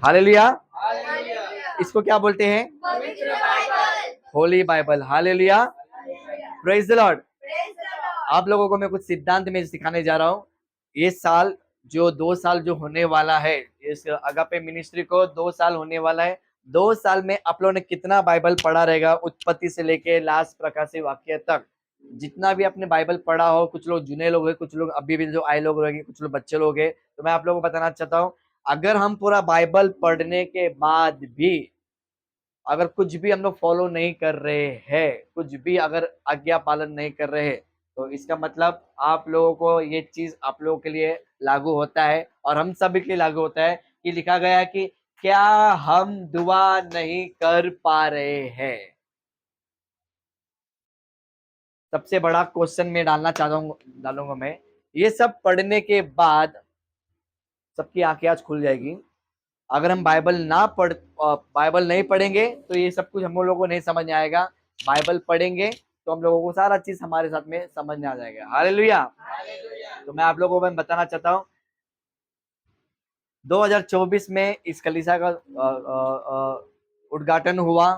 Hallelujah. इसको क्या बोलते हैं? Holi Bible. Hallelujah. Praise the Lord. आप लोगों को मैं कुछ सिद्धांत में सिखाने जा रहा हूँ। ये साल जो 2 साल जो होने वाला है, इस अगापे मिनिस्ट्री को 2 साल होने वाला है। 2 साल में आप लोगों ने कितना बाइबल पढ़ा रहेगा, उत्पत्ति से लेके लास्ट प्रकाशित वाक्य तक जितना भी आपने बाइबल पढ़ा हो। कुछ लोग जुने लोग हैं, कुछ लोग अभी भी जो आए लोग रहेंगे, कुछ लोग बच्चे लोग हैं। तो मैं आप लोगों को बताना चाहता हूँ, अगर हम पूरा बाइबल पढ़ने के बाद भी अगर कुछ भी हम लोग फॉलो नहीं कर रहे हैं, कुछ भी अगर आज्ञा पालन नहीं कर रहे हैं, तो इसका मतलब आप लोगों को ये चीज आप लोगों के लिए लागू होता है और हम सभी के लिए लागू होता है कि लिखा गया है कि क्या हम दुआ नहीं कर पा रहे हैं। सबसे बड़ा क्वेश्चन में डालूंगा मैं। ये सब पढ़ने के बाद सबकी आंखें आज खुल जाएगी। अगर हम बाइबल नहीं पढ़ेंगे तो ये सब कुछ हम लोगों को नहीं समझ में आएगा। बाइबल पढ़ेंगे तो हम लोगों को सारा चीज हमारे साथ में समझ में आ जाएगा। हालेलुया। तो मैं आप लोगों को मैं बताना चाहता हूँ, 2024 में इस कलीसिया का उद्घाटन हुआ।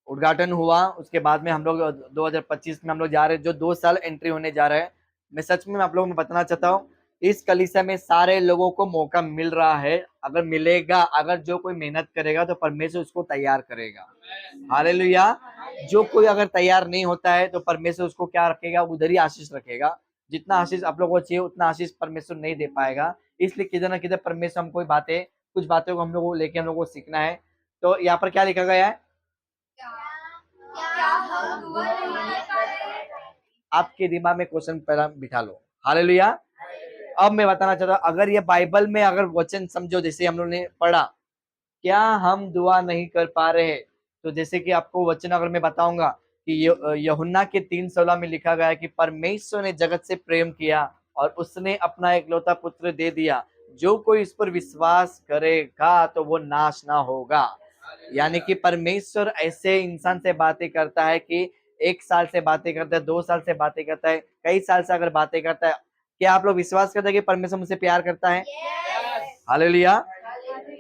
उसके बाद में हम लोग 2025 में हम लोग जा रहे हैं, जो 2 साल एंट्री होने जा रहे हैं। मैं सच में आप लोगों को बताना चाहता हूँ, इस कलीसिया में सारे लोगों को मौका मिल रहा है। अगर मिलेगा, अगर जो कोई मेहनत करेगा तो परमेश्वर उसको तैयार करेगा। हालेलुया। जो कोई अगर तैयार नहीं होता है तो परमेश्वर उसको क्या रखेगा? उधर ही आशीष रखेगा। जितना आशीष आप लोगों को चाहिए उतना आशीष परमेश्वर नहीं दे पाएगा। इसलिए किधर ना किधर परमेश्वर हमको कुछ बातों को हम लोग को लेके हम लोग को सीखना है। तो यहाँ पर क्या लिखा गया है? आपके दिमाग में क्वेश्चन पहला बिठा लो। हालेलुया। अब मैं बताना चाहता हूँ, अगर ये बाइबल में अगर वचन समझो, जैसे हम लोग ने पढ़ा, क्या हम दुआ नहीं कर पा रहे? तो जैसे कि आपको वचन अगर मैं बताऊंगा कि यूहन्ना के 3:16 में लिखा गया है कि परमेश्वर ने जगत से प्रेम किया और उसने अपना एकलौता पुत्र दे दिया, जो कोई इस पर विश्वास करेगा तो वो नाश ना होगा। यानी कि परमेश्वर ऐसे इंसान से बातें करता है कि 1 साल से बातें करता है, 2 साल से बातें करता है, कई साल से अगर बातें करता है। क्या आप लोग विश्वास करते हैं कि परमेश्वर मुझसे प्यार करता है? हालेलुया।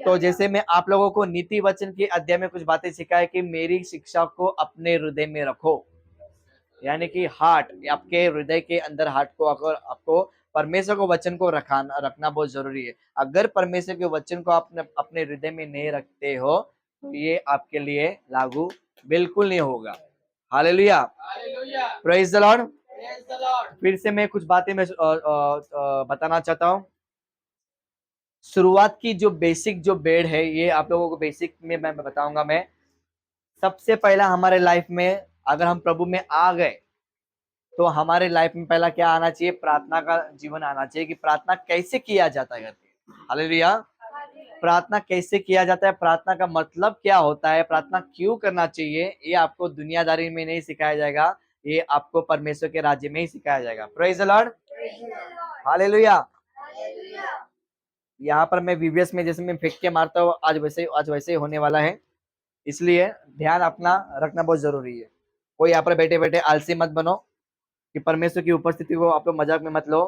तो जैसे मैं आप लोगों को नीति वचन के अध्याय में कुछ बातें सिखाया कि मेरी शिक्षा को अपने हृदय में रखो, यानी कि हार्ट, आपके हृदय के अंदर हार्ट को, अगर आपको परमेश्वर को वचन को रखना बहुत जरूरी है। अगर परमेश्वर के वचन को आप अपने हृदय में नहीं रखते हो तो ये आपके लिए लागू बिल्कुल नहीं होगा। हालेलुया। Praise the Lord. फिर से मैं कुछ बातें मैं बताना चाहता हूँ। शुरुआत की जो बेसिक जो बेड है, ये आप लोगों को बेसिक में मैं बताऊंगा। मैं सबसे पहला हमारे लाइफ में अगर हम प्रभु में आ गए तो हमारे लाइफ में पहला क्या आना चाहिए? प्रार्थना का जीवन आना चाहिए। कि प्रार्थना कैसे किया जाता है करके। हालेलुया। प्रार्थना कैसे किया जाता है, प्रार्थना का मतलब क्या होता है, प्रार्थना क्यों करना चाहिए, ये आपको दुनियादारी में नहीं सिखाया जाएगा, ये आपको परमेश्वर के राज्य में ही सिखाया जाएगा। Praise the Lord. हालेलुया। यहाँ पर मैं वीवीएस में जैसे मैं फेंक के मारता हूँ, आज वैसे ही होने वाला है। इसलिए ध्यान अपना रखना बहुत जरूरी है। कोई यहाँ पर बैठे बैठे आलसी मत बनो कि परमेश्वर की उपस्थिति को आप लोग मजाक में मत लो।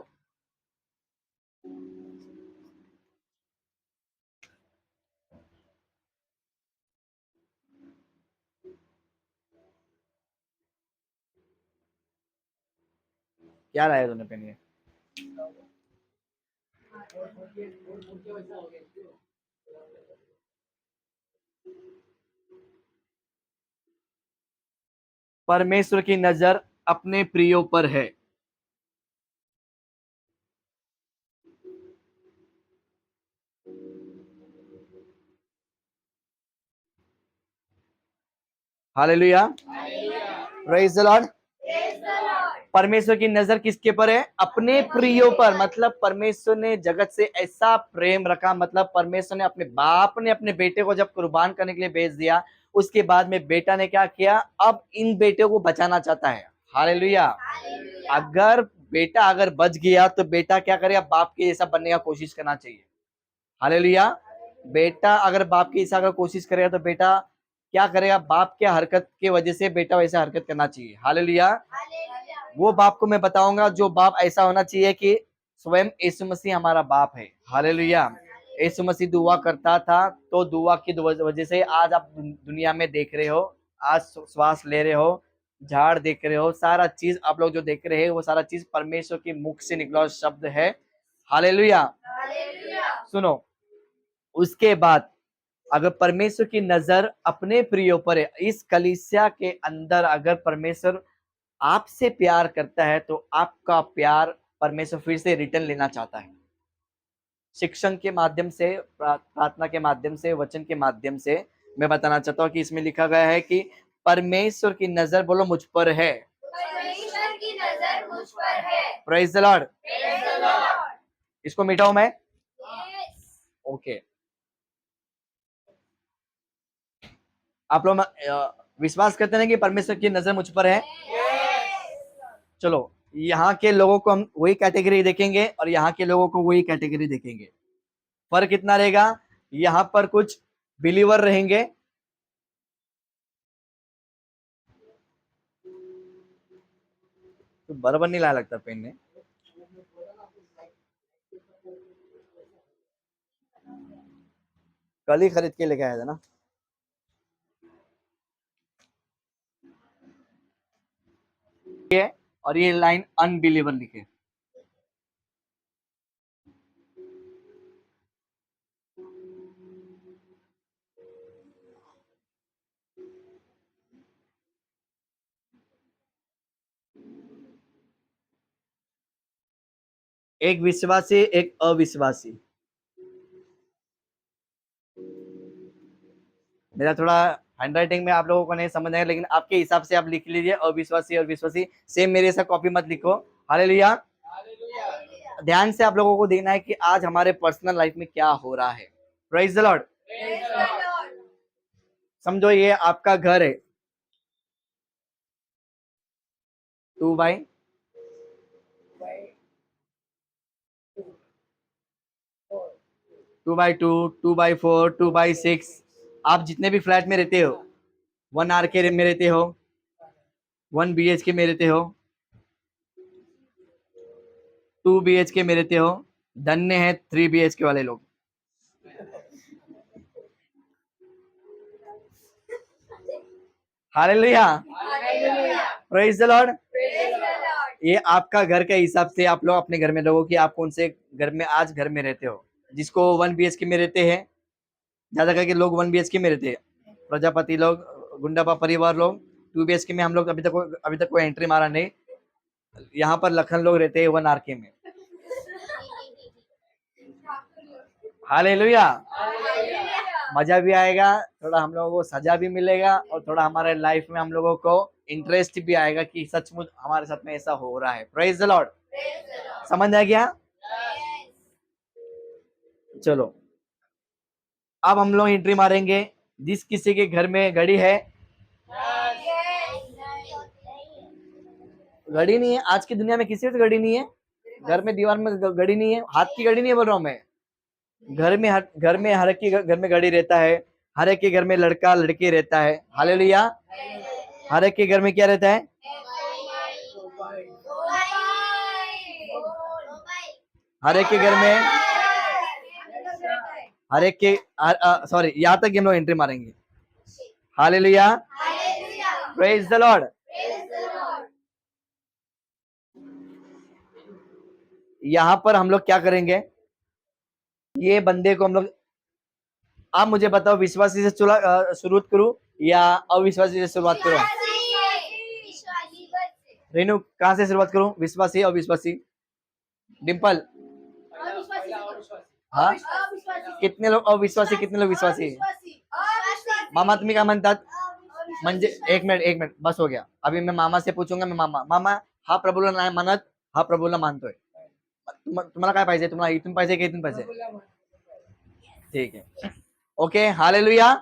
क्या लाया तूने पहनिए? परमेश्वर की नजर अपने प्रियो पर है। हालेलुया। Praise the Lord. परमेश्वर की नजर किसके पर है? अपने प्रियो पर। मतलब परमेश्वर ने जगत से ऐसा प्रेम रखा, मतलब परमेश्वर ने अपने बाप ने अपने बेटे को जब कुर्बान करने के लिए भेज दिया, उसके बाद में बेटा ने क्या किया? अब इन बेटे को बचाना चाहता है। हालेलुया। अगर बेटा अगर बच गया तो बेटा क्या करेगा? बाप के जैसा बनने का कोशिश करना चाहिए। हालेलुया। बेटा अगर बाप की जैसा अगर कोशिश करेगा तो बेटा क्या करेगा? बाप के हरकत की वजह से बेटा वैसा हरकत करना चाहिए। हालेलुया। वो बाप को मैं बताऊंगा, जो बाप ऐसा होना चाहिए कि स्वयं यीशु मसीह हमारा बाप है। हालेलुया। यीशु मसीह दुआ करता था, तो दुआ की वजह से आज आप दुनिया में देख रहे हो, आज श्वास ले रहे हो, झाड़ देख रहे हो, सारा चीज आप लोग जो देख रहे हैं वो सारा चीज परमेश्वर की मुख से निकला हुआ शब्द है। हालेलुया। सुनो, उसके बाद अगर परमेश्वर की नजर अपने प्रियो पर है, इस कलीसिया के अंदर अगर परमेश्वर आपसे प्यार करता है तो आपका प्यार परमेश्वर फिर से रिटर्न लेना चाहता है, शिक्षण के माध्यम से, प्रार्थना के माध्यम से, वचन के माध्यम से। मैं बताना चाहता हूँ कि इसमें लिखा गया है कि परमेश्वर की नजर, बोलो, मुझ पर है। परमेश्वर की नजर मुझ पर है। Praise the Lord. Praise the Lord. इसको मिटाऊं मैं? यस। ओके। आप लोग विश्वास करते हैं कि परमेश्वर की नजर मुझ पर है? यस। चलो, यहाँ के लोगों को हम वही कैटेगरी देखेंगे और यहाँ के लोगों को वही कैटेगरी देखेंगे। फर्क कितना रहेगा? यहाँ पर कुछ बिलीवर रहेंगे, तो बराबर नहीं ला लगता पेन ने। कल ही खरीद के लेके आया था ना। ये और ये लाइन अनबिलीवर लिखे। एक विश्वासी, एक अविश्वासी। मेरा थोड़ा हैंडराइटिंग में आप लोगों को नहीं समझ आएगा, लेकिन आपके हिसाब से आप लिख लीजिए, अविश्वासी और विश्वासी सेम मेरे साथ कॉपी मत लिखो। हालेलुया। ध्यान से आप लोगों को देखना है कि आज हमारे पर्सनल लाइफ में क्या हो रहा है। Praise the Lord. Praise the Lord. समझो ये आपका घर है, 2x 2x2, 2x4, 2x6। आप जितने भी फ्लैट में रहते हो, 1 RK में रहते हो, 1 BHK में रहते हो, 2 BHK में रहते हो, धन्य है 3 BHK वाले लोग। Hallelujah. Praise the Lord. Praise the Lord. ये आपका घर के हिसाब से आप लोग अपने घर में लोगों की, आप कौन से घर में आज घर में रहते हो। जिसको 1 BHK में रहते हैं, ज्यादा करके लोग 1 BHK में रहते हैं, प्रजापति लोग, गुंडापा परिवार लोग 2 BHK में। हम लोग अभी तक कोई एंट्री मारा नहीं। यहाँ पर लखन लोग रहते हैं 1 RK में। हालेलुया। मजा भी आएगा, थोड़ा हम लोगों को सजा भी मिलेगा, और थोड़ा हमारे लाइफ में हम लोगों को इंटरेस्ट भी आएगा कि सचमुच हमारे साथ में ऐसा हो रहा है। Praise the Lord. समझ आ गया? चलो, अब हम लोग एंट्री मारेंगे। जिस किसी के घर में घड़ी है, घड़ी नहीं है आज की दुनिया में, किसी से घड़ी नहीं है घर में, दीवार में घड़ी नहीं है, हाथ की घड़ी नहीं है, बोल रहा हूँ मैं। घर में हर एक के घर में घड़ी रहता है, हर एक के घर में लड़का लड़की रहता है। हालेलुया। हर एक के घर में क्या रहता है? हर एक के घर में, हर एक के, सॉरी, यहाँ तक हम लोग एंट्री मारेंगे। हालेलुया। Praise the Lord. यहाँ पर हम लोग क्या करेंगे? ये बंदे को हम लोग, आप मुझे बताओ, विश्वासी से शुरुआत करूं या अविश्वासी से शुरुआत करूं? रेनू, कहाँ से शुरुआत करूं? विश्वासी अविश्वासी? डिम्पल, हाँ, कितने लोग अविश्वासी, कितने लोग विश्वासी? मामा तुम्ही काय म्हणतात? म्हणजे एक मिनिट बस हो गया। अभी मैं मामा से पूछूंगा, मैं मामा हा प्रभूला नाही मानत, हा प्रभूला मानतोय, तुम्हाला काय पाहिजे? तुम्हाला इथून पाहिजे की इथून पाहिजे? ठीक है, ओके। हालेलुया।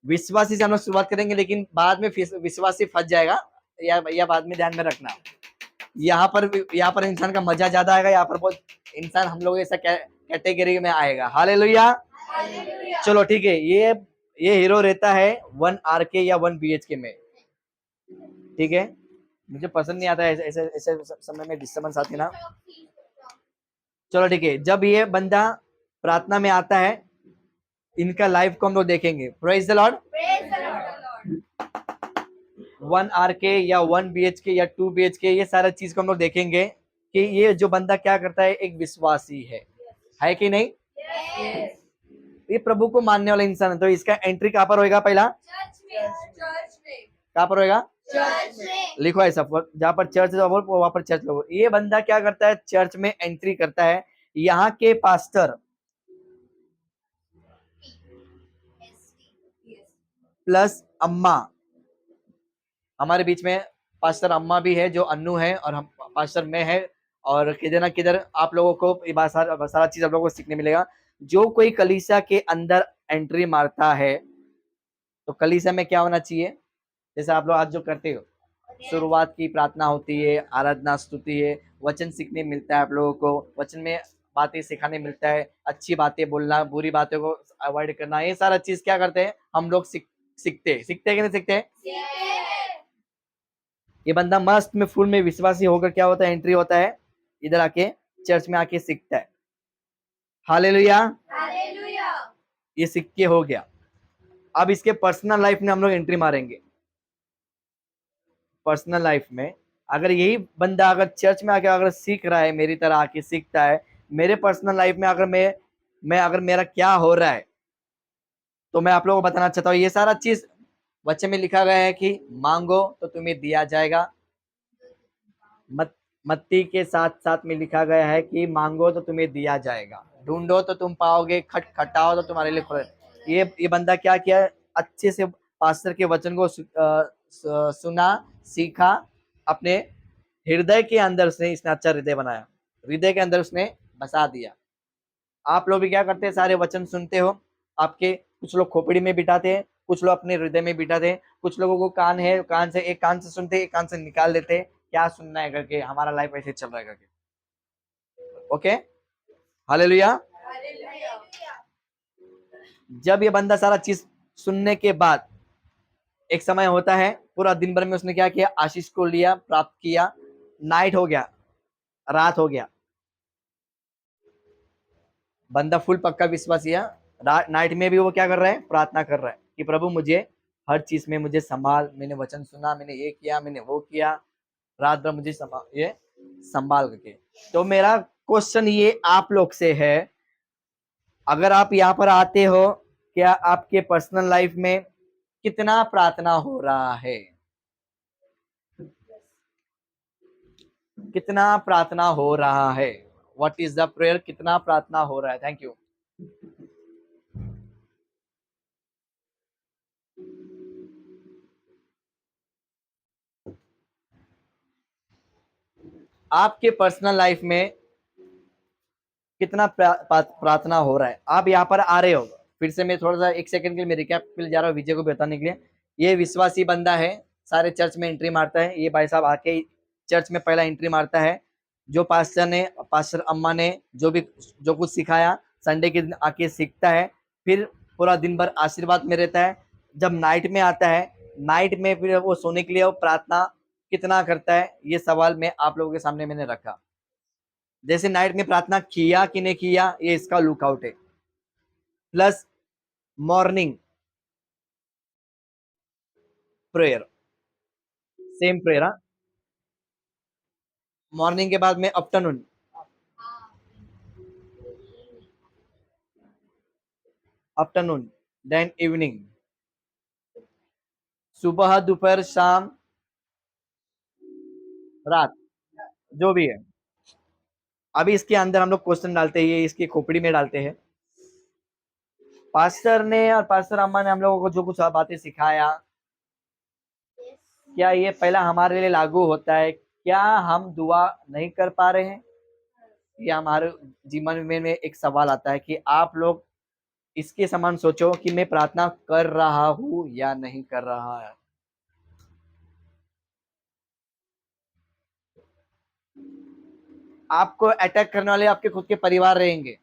विश्वासी से हम लोग शुरुआत करेंगे, लेकिन बाद में विश्वासी फंस जाएगा, या बाद में ध्यान में रखना। यहाँ पर इंसान का मजा ज्यादा आएगा, यहाँ पर बहुत इंसान हम लोग ऐसा कैटेगरी में आएगा। हालेलुया। चलो ठीक है, ये हीरो रहता है 1 RK या 1 BHK में, ठीक है। मुझे पसंद नहीं आता ऐसे समय में डिस्टर्बेंस आती ना। चलो ठीक है, जब ये बंदा प्रार्थना में आता है, इनका लाइफ को हम लोग देखेंगे। Praise the Lord. Praise the Lord. 1 RK या 1 BHK या 2 BHK, ये सारा चीज को हम लोग देखेंगे कि ये जो बंदा क्या करता है, एक विश्वासी है कि नहीं? Yes. ये प्रभु को मानने वाला इंसान है। तो इसका एंट्री कहाँ पर होएगा? पहला Church में. Church में. कहाँ पर होएगा? Church में. लिखो ऐसा, जहाँ पर चर्च है वहां पर चर्च लोगो। ये बंदा क्या करता है? चर्च में एंट्री करता है। यहाँ के पास्टर Yes. प्लस अम्मा, हमारे बीच में पास्टर अम्मा भी है जो अन्नू है, और हम पास्टर में है। और किधर ना किधर आप लोगों को ये बात सारा चीज आप लोगों को सीखने मिलेगा। जो कोई कलीसिया के अंदर एंट्री मारता है, तो कलीसिया में क्या होना चाहिए? जैसे आप लोग आज जो करते हो, शुरुआत की प्रार्थना होती है, आराधना स्तुति है, वचन सीखने मिलता है आप लोगों को, वचन में बातें सिखाने मिलता है, अच्छी बातें बोलना, बुरी बातों को अवॉइड करना, ये सारा चीज क्या करते हैं हम लोग सीखते हैं कि नहीं सीखते हैं? Yes. ये बंदा मस्त में फुल में विश्वासी होकर क्या होता है? एंट्री होता है, इधर आके चर्च में आके सीखता है। हालेलुया। Hallelujah. ये सीख के हो गया। अब इसके पर्सनल लाइफ में हम लोग एंट्री मारेंगे। पर्सनल लाइफ में अगर यही बंदा अगर चर्च में आके अगर सीख रहा है, मेरी तरह आके सीखता है, मेरे पर्सनल लाइफ में अगर मैं अगर मेरा क्या हो रहा है, तो मैं आप लोगों को बताना चाहता हूँ। ये सारा चीज वचन में लिखा गया है कि मांगो तो तुम्हें दिया जाएगा। मत्ती के साथ साथ में लिखा गया है कि मांगो तो तुम्हें दिया जाएगा, ढूंढो तो तुम पाओगे, खटखटाओ तो तुम्हारे लिए खुले। ये बंदा क्या किया? अच्छे से पास्टर के वचन को सुना, सीखा, अपने हृदय के अंदर उसने इसने अच्छा हृदय बनाया, हृदय के अंदर उसने बसा दिया। आप लोग भी क्या करते हैं? सारे वचन सुनते हो, आपके कुछ लोग खोपड़ी में बिठाते हैं, कुछ लोग अपने हृदय में बिठाते हैं, कुछ लोगों को कान है, कान से एक कान से सुनते हैं, एक कान से निकाल देते हैं, क्या सुनना है करके, हमारा लाइफ ऐसे चल रहा है करके। Okay, hallelujah. Hallelujah. जब ये बंदा सारा चीज सुनने के बाद एक समय होता है, पूरा दिन भर में उसने क्या किया? आशीष को लिया, प्राप्त किया, नाइट हो गया, रात हो गया, बंदा फुल पक्का विश्वासी है। नाइट में भी वो क्या कर रहा है? प्रार्थना कर रहा है कि प्रभु मुझे हर चीज में मुझे संभाल, मैंने वचन सुना, मैंने ये किया, मैंने वो किया, रात भर मुझे संभाल करके। तो मेरा क्वेश्चन ये आप लोग से है, अगर आप यहाँ पर आते हो, क्या आपके पर्सनल लाइफ में कितना प्रार्थना हो रहा है? कितना प्रार्थना हो रहा है? What is the prayer? कितना प्रार्थना हो रहा है? Thank you. आपके पर्सनल लाइफ में कितना प्रार्थना हो रहा है? आप यहाँ पर आ रहे हो, फिर से मैं थोड़ा सा एक सेकंड के लिए मैं रिकैप के लिए जा रहा हूँ विजय को बताने के लिए। ये विश्वासी बंदा है, सारे चर्च में एंट्री मारता है। ये भाई साहब आके चर्च में पहला एंट्री मारता है। जो पास्टर अम्मा ने जो कुछ सिखाया, संडे के दिन आके सीखता है, फिर पूरा दिन भर आशीर्वाद में रहता है। जब नाइट में आता है, नाइट में फिर वो सोने के लिए वो प्रार्थना कितना करता है, ये सवाल मैं आप लोगों के सामने मैंने रखा। जैसे नाइट में प्रार्थना किया कि नहीं किया, ये इसका लुकआउट है। Plus morning prayer, same prayer. Morning के बाद में आफ्टरनून, देन इवनिंग, सुबह, दोपहर, शाम, रात, जो भी है। अभी इसके अंदर हम लोग क्वेश्चन डालते हैं, इसकी खोपड़ी में डालते हैं। पास्टर ने और पास्टर अम्मा ने हम लोगों को जो कुछ बातें सिखाया, क्या ये पहला हमारे लिए लागू होता है? क्या हम दुआ नहीं कर पा रहे हैं? ये हमारे जीवन में एक सवाल आता है कि आप लोग इसके समान सोचो कि मैं प्रार्थना कर रहा हूं या नहीं कर रहा है। आपको अटैक करने वाले आपके खुद के परिवार रहेंगे,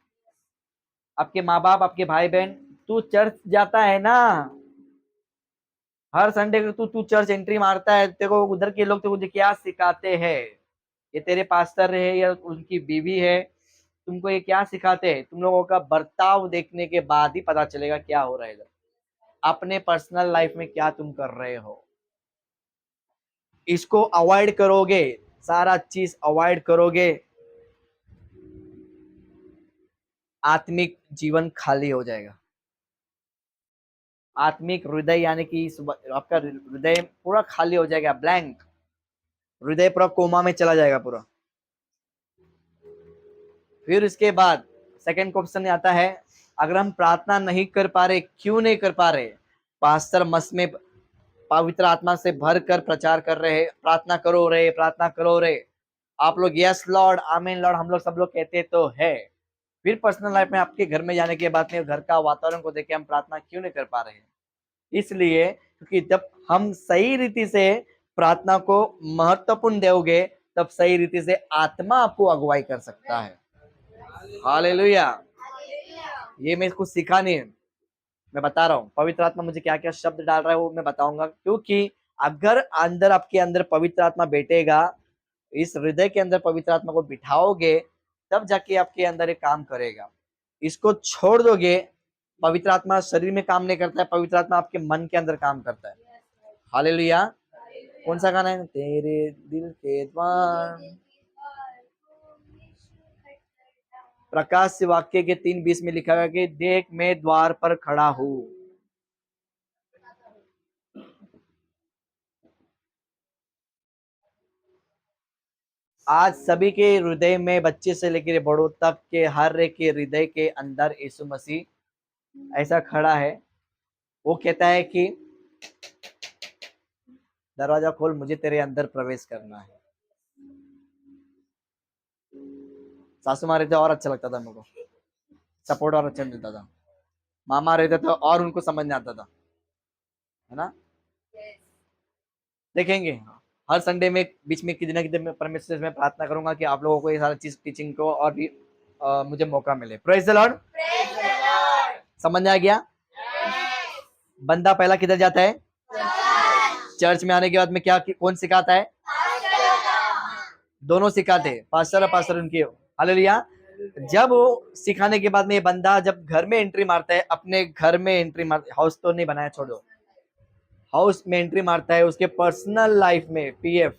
आपके माँ बाप, आपके भाई बहन। तू चर्च जाता है ना, हर संडे को तू चर्च एंट्री मारता है, तेरे को उधर के लोग तुझे क्या सिखाते हैं? ये तेरे पास्टर है या उनकी बीवी है, तुमको ये क्या सिखाते हैं? तुम लोगों का बर्ताव देखने के बाद ही पता चलेगा क्या हो रहा है इधर, अपने पर्सनल लाइफ में क्या तुम कर रहे हो। इसको अवॉइड करोगे, सारा चीज अवॉइड करोगे, आत्मिक जीवन खाली हो जाएगा। आत्मिक हृदय यानी कि आपका हृदय पूरा खाली हो जाएगा, ब्लैंक, हृदय पूरा कोमा में चला जाएगा पूरा। फिर इसके बाद सेकंड क्वेश्चन आता है, अगर हम प्रार्थना नहीं कर पा रहे, क्यों नहीं कर पा रहे? पास्टर मस में पवित्र आत्मा से भर कर प्रचार कर रहे, प्रार्थना करो रे, प्रार्थना करो रे, आप लोग यस लॉर्ड, आमीन लॉर्ड, हम लोग सब लोग कहते तो है। फिर पर्सनल लाइफ में आपके घर में जाने के बाद में घर का वातावरण को देख के हम प्रार्थना क्यों नहीं कर पा रहे हैं? इसलिए क्योंकि जब हम सही रीति से प्रार्थना को महत्वपूर्ण दोगे, तब सही रीति से आत्मा आपको अगुवाई कर सकता है। हालेलुया। ये मैं कुछ सीखा नहीं है, मैं बता रहा हूँ पवित्र आत्मा मुझे क्या क्या शब्द डाल रहा है वो मैं बताऊंगा, क्योंकि अगर अंदर आपके अंदर पवित्र आत्मा बैठेगा, इस हृदय के अंदर पवित्र आत्मा को बिठाओगे, तब जाके आपके अंदर एक काम करेगा। इसको छोड़ दोगे, पवित्र आत्मा शरीर में काम नहीं करता है, पवित्र आत्मा आपके मन के अंदर काम करता है। हालेलुया। कौन सा गाना है? तेरे दिल के द्वार, प्रकाश से वाक्य के 3:20 में लिखा गया कि देख मैं द्वार पर खड़ा हूं। आज सभी के हृदय में, बच्चे से लेकर बड़ों तक के हर एक के हृदय के अंदर यीशु मसीह ऐसा खड़ा है। वो कहता है कि दरवाजा खोल, मुझे तेरे अंदर प्रवेश करना है। सासू माँ रहते और अच्छा लगता था मेरे को, सपोर्ट और अच्छा मिलता था। मामा रहते तो और उनको समझ नहीं आता था, है ना? देखेंगे हर संडे में बीच में किसी ना किसी परमेश्वर से मैं प्रार्थना करूंगा कि आप लोगों को ये सारा चीज टीचिंग को और भी मुझे मौका मिले। Praise the Lord. समझ में आ गया? बंदा पहला किधर जाता है? चर्च में आने के बाद में क्या कौन सिखाता है? दोनों सिखाते हैं, पास्टर और पास्टर उनके। हालेलुया। जब वो सिखाने के बाद में ये बंदा जब घर में एंट्री मारता है, अपने घर में एंट्री मारता है, हाउस तो नहीं बनाया, छोड़ो, हाउस में एंट्री मारता है, उसके पर्सनल लाइफ में पीएफ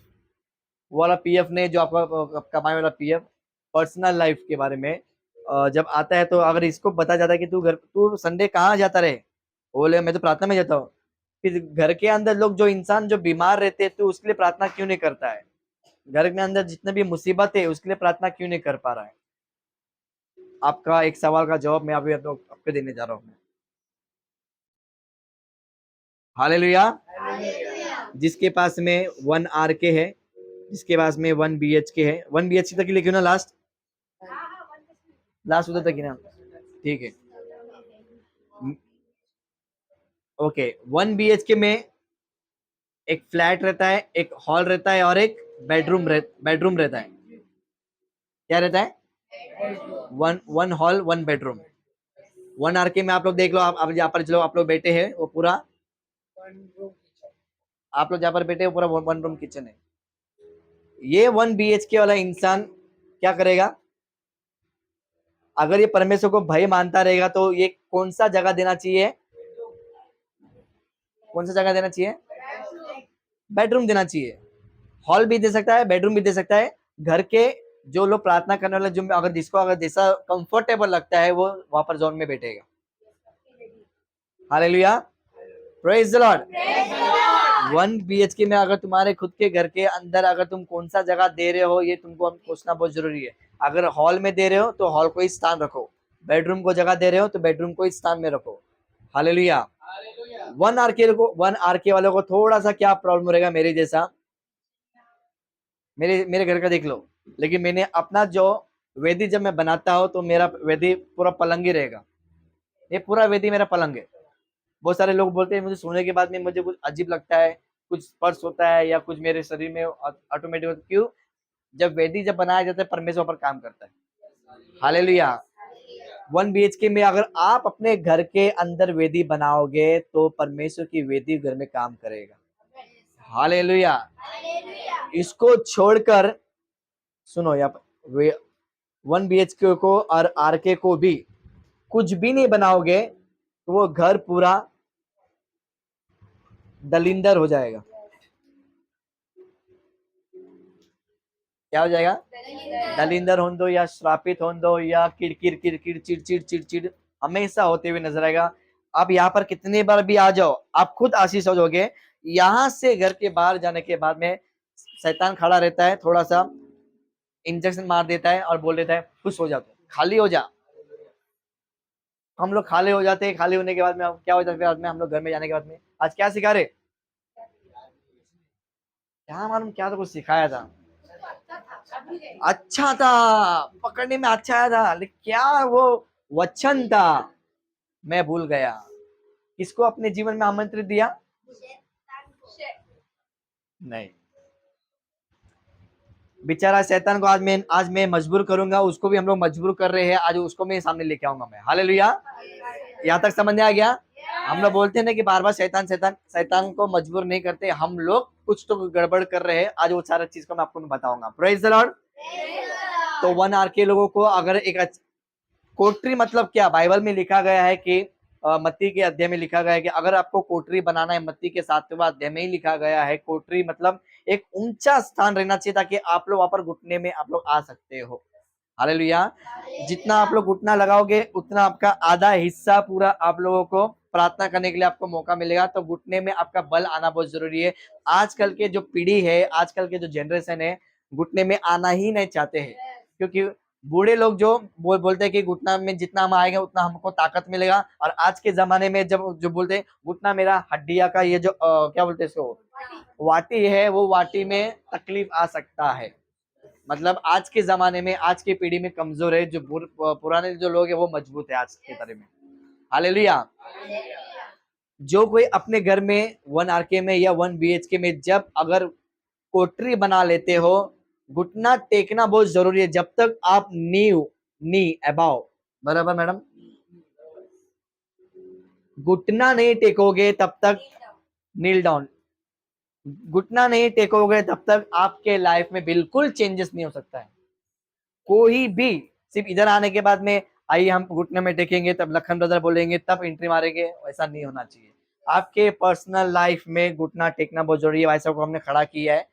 वाला, पीएफ ने जो आपका कमाई वाला पीएफ, पर्सनल लाइफ के बारे में जब आता है, तो अगर इसको बताया जाता है कि तू संडे कहाँ जाता रहे, बोले मैं तो प्रार्थना में जाता हूँ। फिर घर के अंदर लोग, जो इंसान जो बीमार रहते हैं, तो उसके लिए प्रार्थना क्यों नहीं करता है? घर के अंदर जितने भी मुसीबत है उसके लिए प्रार्थना क्यों नहीं कर पा रहा है? आपका एक सवाल का जवाब मैं अभी आपको देने जा रहा हूँ। हालेलुया। जिसके पास में 1 RK है, जिसके पास में 1 BHK है, 1 BHK तक लिखियो ना, लास्ट उधर तक ही ना, ठीक है। ओके, 1 BHK में एक फ्लैट रहता है, एक हॉल रहता है और एक बेडरूम रहता है। क्या रहता है? 1 हॉल 1 बेडरूम। 1 RK में आप लोग देख लो, आप जहाँ पर जो आप लोग बैठे हैं वो पूरा, आप लोग जहाँ पर बैठे हैं पूरा 1 रूम किचन है। ये 1 BHK वाला इंसान क्या करेगा? अगर ये परमेश्वर को भय मानता रहेगा, तो ये कौन सा जगह देना चाहिए? कौन सा जगह देना चाहिए? बेडरूम देना चाहिए। हॉल भी दे सकता है, बेडरूम भी दे सकता है। घर के जो लोग प्रार्थना करने वाले, जो अगर जिसको अगर जैसा कंफर्टेबल लगता है, वो वहां पर जोन में बैठेगा। Hallelujah. Praise the Lord. 1 BHK में अगर तुम्हारे खुद के घर के अंदर अगर तुम कौन सा जगह दे रहे हो, ये तुमको सोचना बहुत जरूरी है। अगर हॉल में दे रहे हो तो हॉल को ही स्थान रखो, बेडरूम को जगह दे रहे हो तो बेडरूम को ही स्थान में रखो। हालेलुया। 1 RK वालों को थोड़ा सा क्या प्रॉब्लम रहेगा, मेरे जैसा, मेरे घर का देख लो। लेकिन मैंने अपना जो वेदी जब मैं बनाता हूँ, तो मेरा वेदी पूरा पलंग ही रहेगा, ये पूरा वेदी मेरा पलंग है। बहुत सारे लोग बोलते हैं, मुझे सोने के बाद में मुझे कुछ अजीब लगता है, कुछ स्पर्श होता है या कुछ मेरे शरीर में ऑटोमेटिक। क्यों? जब वेदी जब बनाया जाता है, परमेश्वर पर काम करता है। हालेलुया। 1 BHK में अगर आप अपने घर के अंदर वेदी बनाओगे, तो परमेश्वर की वेदी घर में काम करेगा। हालेलुया। इसको छोड़कर सुनो, यहाँ पर 1 BHK को और RK को भी कुछ भी नहीं बनाओगे तो वो घर पूरा दलिंदर हो जाएगा। क्या हो जाएगा? दलिंदर होने दो या श्रापित होने दो या किरकिर किरकिर चिड़चिड़ चिड़चिड़ हमेशा होते हुए नजर आएगा। आप यहाँ पर कितनी बार भी आ जाओ, आप खुद आशीष हो जाओगे। यहाँ से घर के बाहर जाने के बाद में शैतान खड़ा रहता है, थोड़ा सा इंजेक्शन मार देता है और बोल देता है खुश हो जा, तू खाली हो जा। हम लोग खाली हो जाते हैं, खाली होने के बाद में क्या हो जाता है? बाद में हम लोग घर में जाने के बाद में आज क्या सिखा रहे, क्या मालूम क्या तो कुछ सिखाया था, अच्छा था, पकड़ने में अच्छा आया था, लेकिन क्या वो वचन था मैं भूल गया। किसको अपने जीवन में आमंत्रित दिया? नहीं, बेचारा शैतान को आज मैं मजबूर करूंगा, उसको भी हम लोग मजबूर कर रहे हैं, आज उसको मैं सामने लेके आऊंगा मैं। हालेलुया। यहाँ तक समझ में आ गया? हम लोग बोलते हैं ना कि बार बार शैतान शैतान शैतान को मजबूर नहीं करते, हम लोग कुछ तो गड़बड़ कर रहे हैं। आज वो सारा चीज को मैं आपको बताऊंगा। Praise the Lord. तो 1 RK लोगों को अगर एक कोटरी मतलब क्या, बाइबल में लिखा गया है कि मत्ती के अध्याय में लिखा गया है कि अगर आपको कोटरी बनाना है, मत्ती के 7वें अध्याय में ही लिखा गया है, कोटरी मतलब एक ऊंचा स्थान रहना चाहिए ताकि आप लोग वहां पर घुटने में आप लोग आ सकते हो। हालेलुया। जितना आप लोग घुटना लगाओगे उतना आपका आधा हिस्सा पूरा आप लोगों को प्रार्थना करने के लिए आपको मौका मिलेगा। तो घुटने में आपका बल आना बहुत जरूरी है। आजकल के जो पीढ़ी है, आजकल के जो जनरेशन है, घुटने में आना ही नहीं चाहते हैं, क्योंकि बूढ़े लोग जो बोलते हैं कि घुटना में जितना हम आएंगे उतना हमको ताकत मिलेगा। और आज के जमाने में जब जो बोलते हैं घुटना मेरा हड्डिया का ये जो क्या बोलते हैं इसको, वाटी है, वो वाटी में तकलीफ आ सकता है। मतलब आज के जमाने में आज की पीढ़ी में कमजोर है, जो पुराने जो लोग हैं वो मजबूत है आज के तरह में। हालेलुया। जो कोई अपने घर में 1 RK में या 1 BHK में जब अगर कोठरी बना लेते हो, घुटना टेकना बहुत जरूरी है जब तक आप नी अबाव, बराबर मैडम, घुटना नहीं टेकोगे तब तक, नील डाउन, घुटना नहीं टेकोगे तब तक आपके लाइफ में बिल्कुल चेंजेस नहीं हो सकता है। कोई भी सिर्फ इधर आने के बाद में आइए हम घुटने में टेकेंगे तब लखन ब्रदर बोलेंगे तब एंट्री मारेंगे, वैसा नहीं होना चाहिए। आपके पर्सनल लाइफ में घुटना टेकना बहुत जरूरी है। वैसा को हमने खड़ा किया है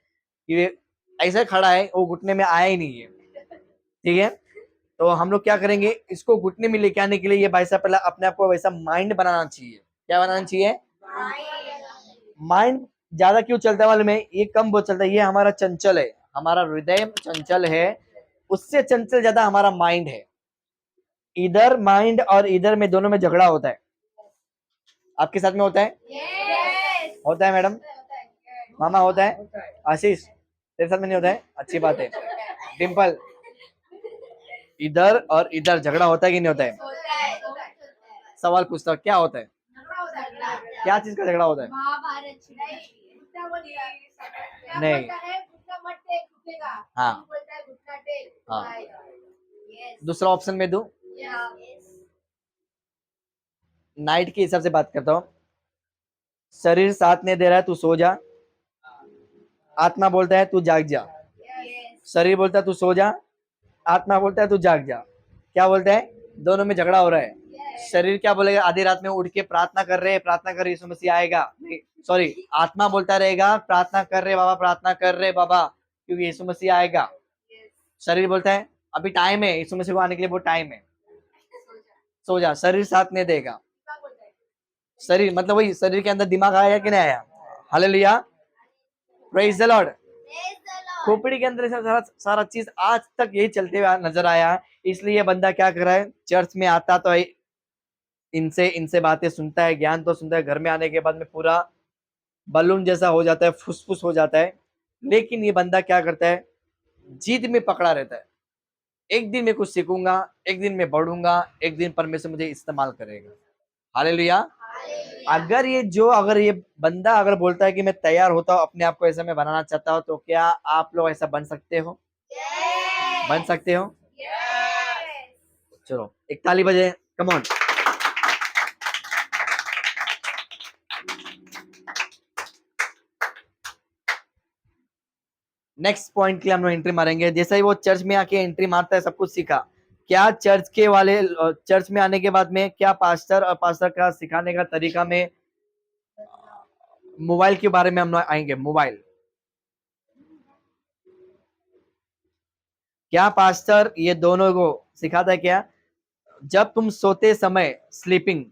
कि ऐसा खड़ा है, वो घुटने में आया ही नहीं है, ठीक है। तो हम लोग क्या करेंगे, इसको घुटने में लेके आने के लिए ये भाई साहब पहले अपने आप को वैसा माइंड बनाना चाहिए। क्या बनाना चाहिए? माइंड ज्यादा क्यों चलता है मालूम है? ये कम बहुत चलता है, ये हमारा चंचल है, हमारा हृदय चंचल है, उससे चंचल ज्यादा हमारा माइंड है। इधर माइंड और इधर में दोनों में झगड़ा होता है। आपके साथ में होता है? होता है मैडम, मामा होता है, आशीष तेरे साथ में नहीं होता है? अच्छी बात है। डिम्पल, इधर और इधर झगड़ा होता है कि नहीं होता है? सवाल पूछता हूँ, क्या होता है? क्या चीज का झगड़ा होता है? नहीं, हाँ हाँ, दूसरा ऑप्शन में दूं? नाइट के हिसाब से बात करता हूँ। शरीर साथ नहीं दे रहा है, तू सो जा। आत्मा बोलता है तू जाग जा। शरीर बोलता है तू सो जा, आत्मा बोलता है तू जाग जा। क्या बोलता है? दोनों में झगड़ा हो रहा है। शरीर क्या बोलेगा? आधी रात में उठ के प्रार्थना कर रहे, प्रार्थना कर, यीशु मसीह आएगा। सॉरी, आत्मा बोलता रहेगा प्रार्थना कर रहे बाबा, प्रार्थना कर रहे बाबा, क्योंकि यीशु मसीह आएगा। शरीर बोलता है अभी टाइम है, यीशु मसीह को आने के लिए बहुत टाइम है, सो जा। शरीर साथ नहीं देगा। शरीर मतलब वही, शरीर के अंदर दिमाग आया कि नहीं आया? Hallelujah, praise the Lord. खोपड़ी के अंदर सारा सारा चीज आज तक यही चलते हुए नजर आया। इसलिए बंदा क्या कर रहा है, चर्च में आता तो इनसे इनसे बातें सुनता है, ज्ञान तो सुनता है, घर में आने के बाद में पूरा बलून जैसा हो जाता है, फुसफुस हो जाता है। लेकिन ये बंदा क्या करता है, जिद में पकड़ा रहता है। एक दिन मैं कुछ सीखूंगा, एक दिन मैं बढ़ूंगा, एक दिन परमेश्वर मुझे इस्तेमाल करेगा। हालेलुया। अगर ये बंदा अगर बोलता है कि मैं तैयार होता हूँ, अपने आप को ऐसा मैं बनाना चाहता हूँ, तो क्या आप लोग ऐसा बन सकते हो? बन सकते हो? चलो एक ताली बजे, कम ऑन। नेक्स्ट पॉइंट के लिए हम लोग एंट्री मारेंगे। जैसे ही वो चर्च में आके एंट्री मारता है, सब कुछ सीखा, क्या चर्च में आने के बाद में क्या पास्टर और पास्टर का सिखाने का तरीका में मोबाइल के बारे में हम लोग आएंगे। मोबाइल, क्या पास्टर ये दोनों को सिखाता है क्या? जब तुम सोते समय स्लीपिंग,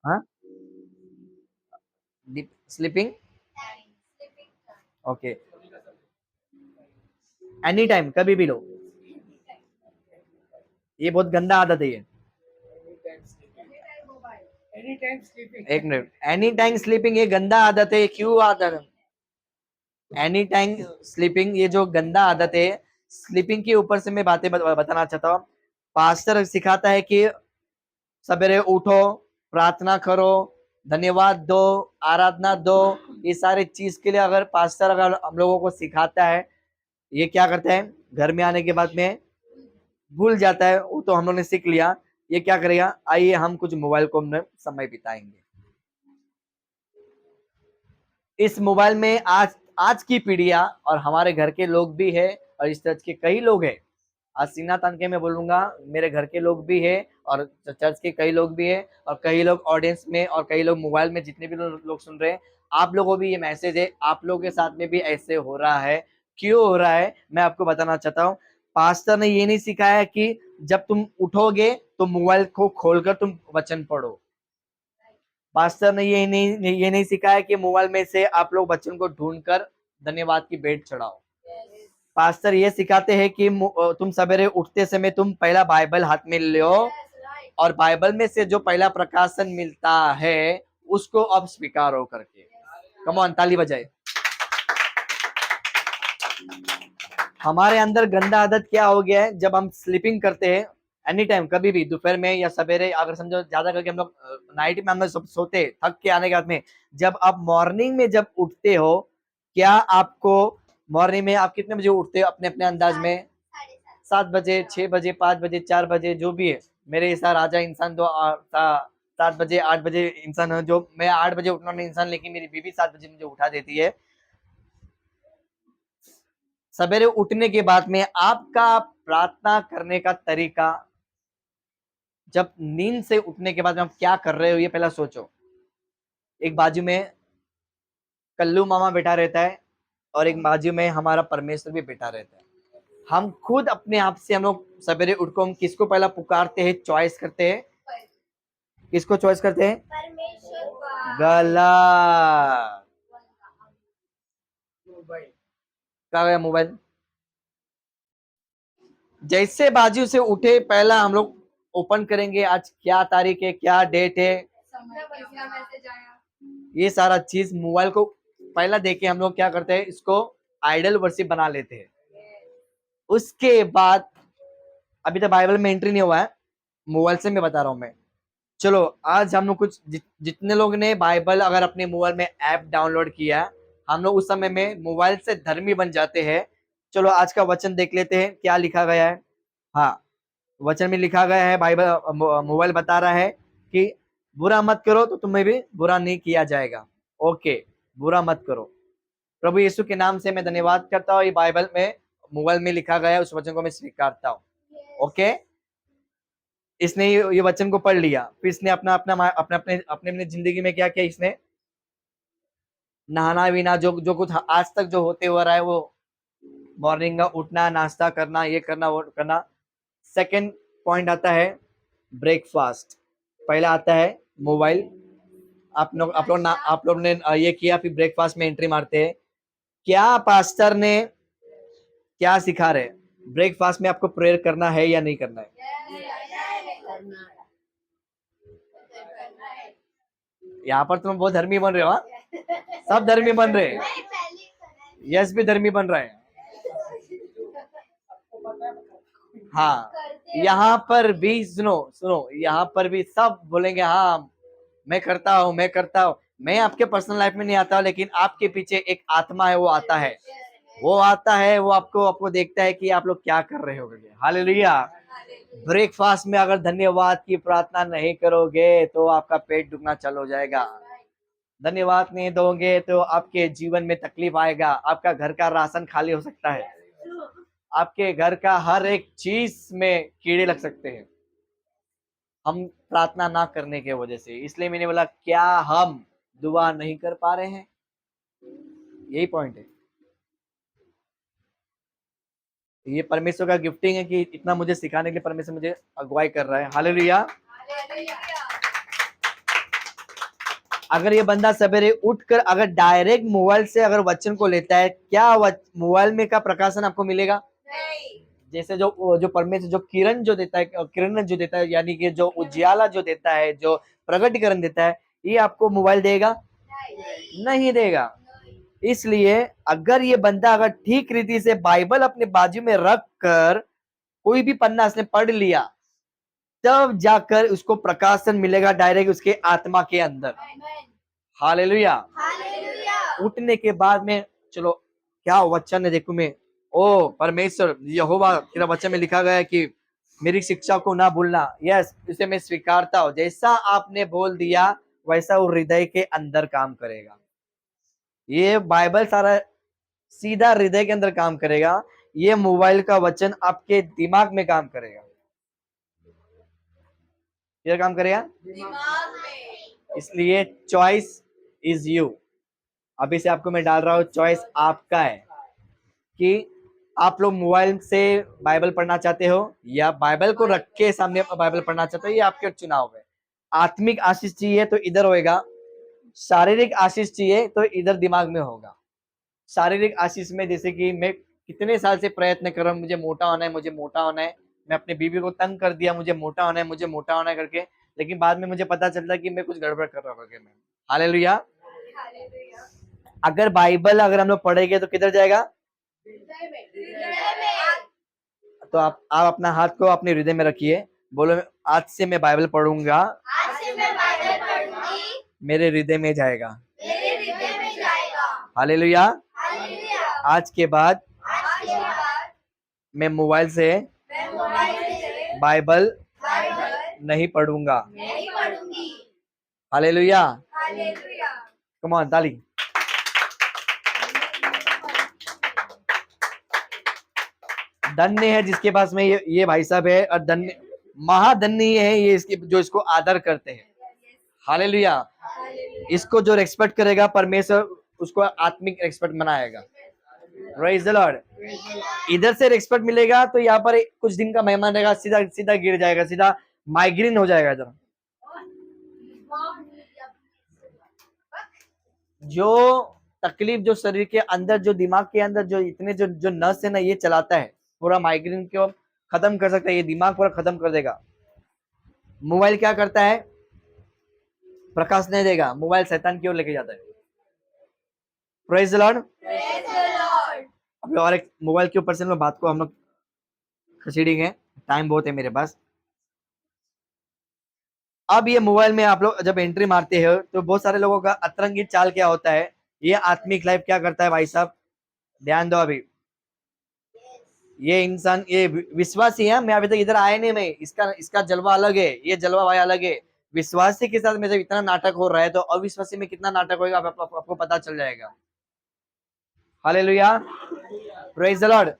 हाँ, स्लीपिंग, ओके, एनी टाइम, कभी भी लो। ये बहुत गंदा आदत है ये। एक मिनट, एनी टाइम स्लीपिंग ये गंदा आदत है। क्यों आदत है एनी टाइम स्लीपिंग? ये जो गंदा आदत है स्लीपिंग के ऊपर से मैं बातें बताना चाहता हूँ। पास्टर सिखाता है कि सवेरे उठो, प्रार्थना करो, धन्यवाद दो, आराधना दो। ये सारे चीज के लिए अगर पास्टर अगर हम लोगों को सिखाता है, ये क्या करता है घर में आने के बाद में भूल जाता है, वो तो हम लोग ने सीख लिया। ये क्या करेगा? आइए हम कुछ मोबाइल को हमने समय बिताएंगे। इस मोबाइल में आज आज की पीढ़ियां और हमारे घर के लोग भी है, और इस चर्च के कई लोग हैं। आज सीना तान के मैं बोलूंगा, मेरे घर के लोग भी है और चर्च के कई लोग भी है, और कई लोग ऑडियंस में और कई लोग मोबाइल में, जितने भी लोग सुन रहे हैं, आप लोगों को भी ये मैसेज है, आप लोगों के साथ में भी ऐसे हो रहा है। क्यों हो रहा है मैं आपको बताना चाहता हूँ। पास्टर ने ये नहीं सिखाया कि जब तुम उठोगे तो मोबाइल को खोलकर तुम वचन पढ़ो। पास्टर ने ये नहीं सिखाया कि मोबाइल में से आप लोग वचन को ढूंढकर धन्यवाद की भेंट चढ़ाओ। पास्टर ये सिखाते हैं कि तुम सवेरे उठते समय तुम पहला बाइबल हाथ में लो, और बाइबल में से जो पहला प्रकाशन मिलता है उसको अब स्वीकारो करके। कम ऑन, ताली बजाए। हमारे अंदर गंदा आदत क्या हो गया है? जब हम स्लीपिंग करते हैं एनी टाइम, कभी भी दोपहर में या सवेरे, अगर समझो ज्यादा करके हम लोग नाइट में हम लोग सब सोते थक के आने के बाद में, जब आप मॉर्निंग में जब उठते हो, क्या आपको मॉर्निंग में आप कितने बजे उठते हो अपने अपने अंदाज में? 7 बजे, 6 बजे, 5 बजे, 4 बजे, जो भी है। मेरे ऐसा राजा इंसान तो 7 बजे, 8 बजे इंसान है, जो मैं 8 बजे उठने वाला इंसान, लेकिन मेरी बीवी 7 बजे मुझे उठा देती है। सवेरे उठने के बाद में आपका प्रार्थना करने का तरीका, जब नींद से उठने के बाद में आप क्या कर रहे हो, ये पहला सोचो। एक बाजू में कल्लू मामा बैठा रहता है, और एक बाजू में हमारा परमेश्वर भी बैठा रहता है। हम खुद अपने आप से, हम लोग सवेरे उठकर हम किसको पहला पुकारते हैं, चॉइस करते हैं? किसको चॉइस करते हैं? परमेश्वर का। गलत। क्या गया मोबाइल? जैसे बाजू से उठे, पहला हम लोग ओपन करेंगे आज क्या तारीख है, क्या डेट है, ये सारा चीज मोबाइल को पहला देके हम लोग क्या करते हैं, इसको आइडल वर्शिप बना लेते हैं। उसके बाद, अभी तो बाइबल में एंट्री नहीं हुआ है, मोबाइल से मैं बता रहा हूं मैं। चलो आज हम लोग कुछ जितने लोग ने बाइबल अगर अपने मोबाइल में ऐप डाउनलोड किया, हम लोग उस समय में मोबाइल से धर्मी बन जाते हैं। चलो आज का वचन देख लेते हैं, क्या लिखा गया है। हाँ, वचन में लिखा गया है, बाइबल मोबाइल बता रहा है कि बुरा मत करो तो तुम्हें भी बुरा नहीं किया जाएगा। ओके, बुरा मत करो। प्रभु यीशु के नाम से मैं धन्यवाद करता हूँ, ये बाइबल में मोबाइल में लिखा गया है, उस वचन को मैं स्वीकारता हूँ। ओके, इसने ये वचन को पढ़ लिया, फिर इसने अपना अपना अपने अपने अपने अपने जिंदगी में क्या किया, इसने नहाना वीना जो जो कुछ आज तक जो होते हो रहा है, वो मॉर्निंग का उठना, नाश्ता करना, ये करना, वो करना। सेकंड पॉइंट आता है ब्रेकफास्ट। पहला आता है मोबाइल। आप लोग ने ये किया, फिर ब्रेकफास्ट में एंट्री मारते हैं। क्या पास्टर ने क्या सिखा रहे? ब्रेकफास्ट में आपको प्रेयर करना है या नहीं करना है? यहाँ पर तुम बहुत धर्मी बन रहे हो। हाँ? सब धर्मी बन रहे हैं। यस भी धर्मी बन रहा है। हाँ, यहाँ पर भी सुनो सुनो, यहाँ पर भी सब बोलेंगे हाँ मैं करता हूँ, मैं करता हूँ। मैं आपके पर्सनल लाइफ में नहीं आता, लेकिन आपके पीछे एक आत्मा है, वो आता है, वो आता है, वो आपको देखता है कि आप लोग क्या कर रहे हो। हालेलुया। ब्रेकफास्ट में अगर धन्यवाद की प्रार्थना नहीं करोगे तो आपका पेट दुखना चालू हो जाएगा। धन्यवाद नहीं दोगे तो आपके जीवन में तकलीफ आएगा, आपका घर का राशन खाली हो सकता है, आपके घर का हर एक चीज में कीड़े लग सकते हैं हम प्रार्थना ना करने के वजह से। इसलिए मैंने बोला क्या हम दुआ नहीं कर पा रहे हैं, यही पॉइंट है। ये परमेश्वर का गिफ्टिंग है कि इतना मुझे सिखाने के लिए परमेश्वर मुझे अगुवाई कर रहा है। हालेलुया। अगर ये बंदा सवेरे उठकर अगर डायरेक्ट मोबाइल से अगर वचन को लेता है, क्या मोबाइल में का प्रकाशन आपको मिलेगा? नहीं। जैसे जो परमेश्वर जो किरण जो देता है, किरण जो देता है, यानी कि जो उजियाला जो देता है, जो प्रगटीकरण देता है, ये आपको मोबाइल देगा? नहीं देगा। इसलिए अगर ये बंदा अगर ठीक रीति से बाइबल अपने बाजू में रख कर कोई भी पन्ना उसने पढ़ लिया, तब जाकर उसको प्रकाशन मिलेगा डायरेक्ट उसके आत्मा के अंदर। हालेलुया। उठने के बाद में चलो क्या वचन है देखो, मैं ओ परमेश्वर यहोवा तेरा वचन में लिखा गया है कि मेरी शिक्षा को ना भूलना। यस, इसे मैं स्वीकारता हूं। जैसा आपने बोल दिया वैसा वो हृदय के अंदर काम करेगा। ये बाइबल सारा सीधा हृदय के अंदर काम करेगा, ये मोबाइल का वचन आपके दिमाग में काम करेगा। ये काम करेगा दिमाग में। इसलिए चॉइस इज यू। अभी से आपको मैं डाल रहा हूं, चॉइस आपका है कि आप लोग मोबाइल से बाइबल पढ़ना चाहते हो या बाइबल को रख के सामने बाइबल पढ़ना चाहते हो, ये आपके चुनाव है। आत्मिक आशीष चाहिए तो इधर होएगा, शारीरिक आशीष चाहिए तो इधर दिमाग में होगा। शारीरिक आशीष में जैसे कि मैं कितने साल से प्रयत्न कर रहा हूँ, मुझे मोटा होना है, मुझे मोटा होना है, मैं अपने बीवी को तंग कर दिया, मुझे मोटा होना है, मुझे मोटा होना है करके, लेकिन बाद में मुझे पता चलता है कि मैं कुछ गड़बड़ कर रहा हूँ करके। मैं हालेलुया। अगर बाइबल अगर हम लोग पढ़ेंगे तो किधर जाएगा? तो आप अपना हाथ को अपने हृदय में रखिए, बोलो आज से मैं बाइबल पढ़ूंगा, आज से मैं बाइबल पढ़ूंगी, मेरे हृदय में जाएगा। मेरे हृदय में जाएगा। हालेलुया। हालेलुया। आज के बाद आज के बाद मैं मोबाइल से मैं मोबाइल से बाइबल बाइबल नहीं पढ़ूंगा। नहीं पढ़ूंगी। हालेलुया। हालेलुया। कम ऑन, ताली। धन्य है जिसके पास में ये भाई साहब है, और धन्य महाधन्य है ये इसके जो इसको आदर करते हैं। हालेलुया। इसको जो रेस्पेक्ट करेगा परमेश्वर उसको आत्मिक रेस्पेक्ट बनाएगा। Praise the Lord. इधर से रेस्पेक्ट मिलेगा तो यहाँ पर कुछ दिन का मेहमान रहेगा, सीधा सीधा गिर जाएगा, सीधा माइग्रेन हो जाएगा। इधर जो तकलीफ जो शरीर के अंदर जो दिमाग के अंदर जो इतने जो नस है ना, ये चलाता है, पूरा माइग्रेन को खत्म कर सकता है, ये दिमाग पूरा खत्म कर देगा। मोबाइल क्या करता है? प्रकाश नहीं देगा, मोबाइल शैतान की ओर लेके जाता है। Praise the Lord. Praise the Lord. अभी और एक मोबाइल के ऊपर से हम बात को हम लोग खसीडेंगे, टाइम बहुत है मेरे पास। अब ये मोबाइल में आप लोग जब एंट्री मारते हो तो बहुत सारे लोगों का अतरंगी चाल क्या होता है, ये आत्मिक लाइफ क्या करता है भाई साहब, ध्यान दो। अभी ये इंसान ये विश्वासी है, मैं अभी तक इधर आया नहीं, मैं इसका जलवा अलग है, ये जलवा भाई अलग है। विश्वासी के साथ में जब इतना नाटक हो रहा है तो अविश्वासी में कितना नाटक होगा आपको पता चल जाएगा। हालेलुया। Praise the Lord.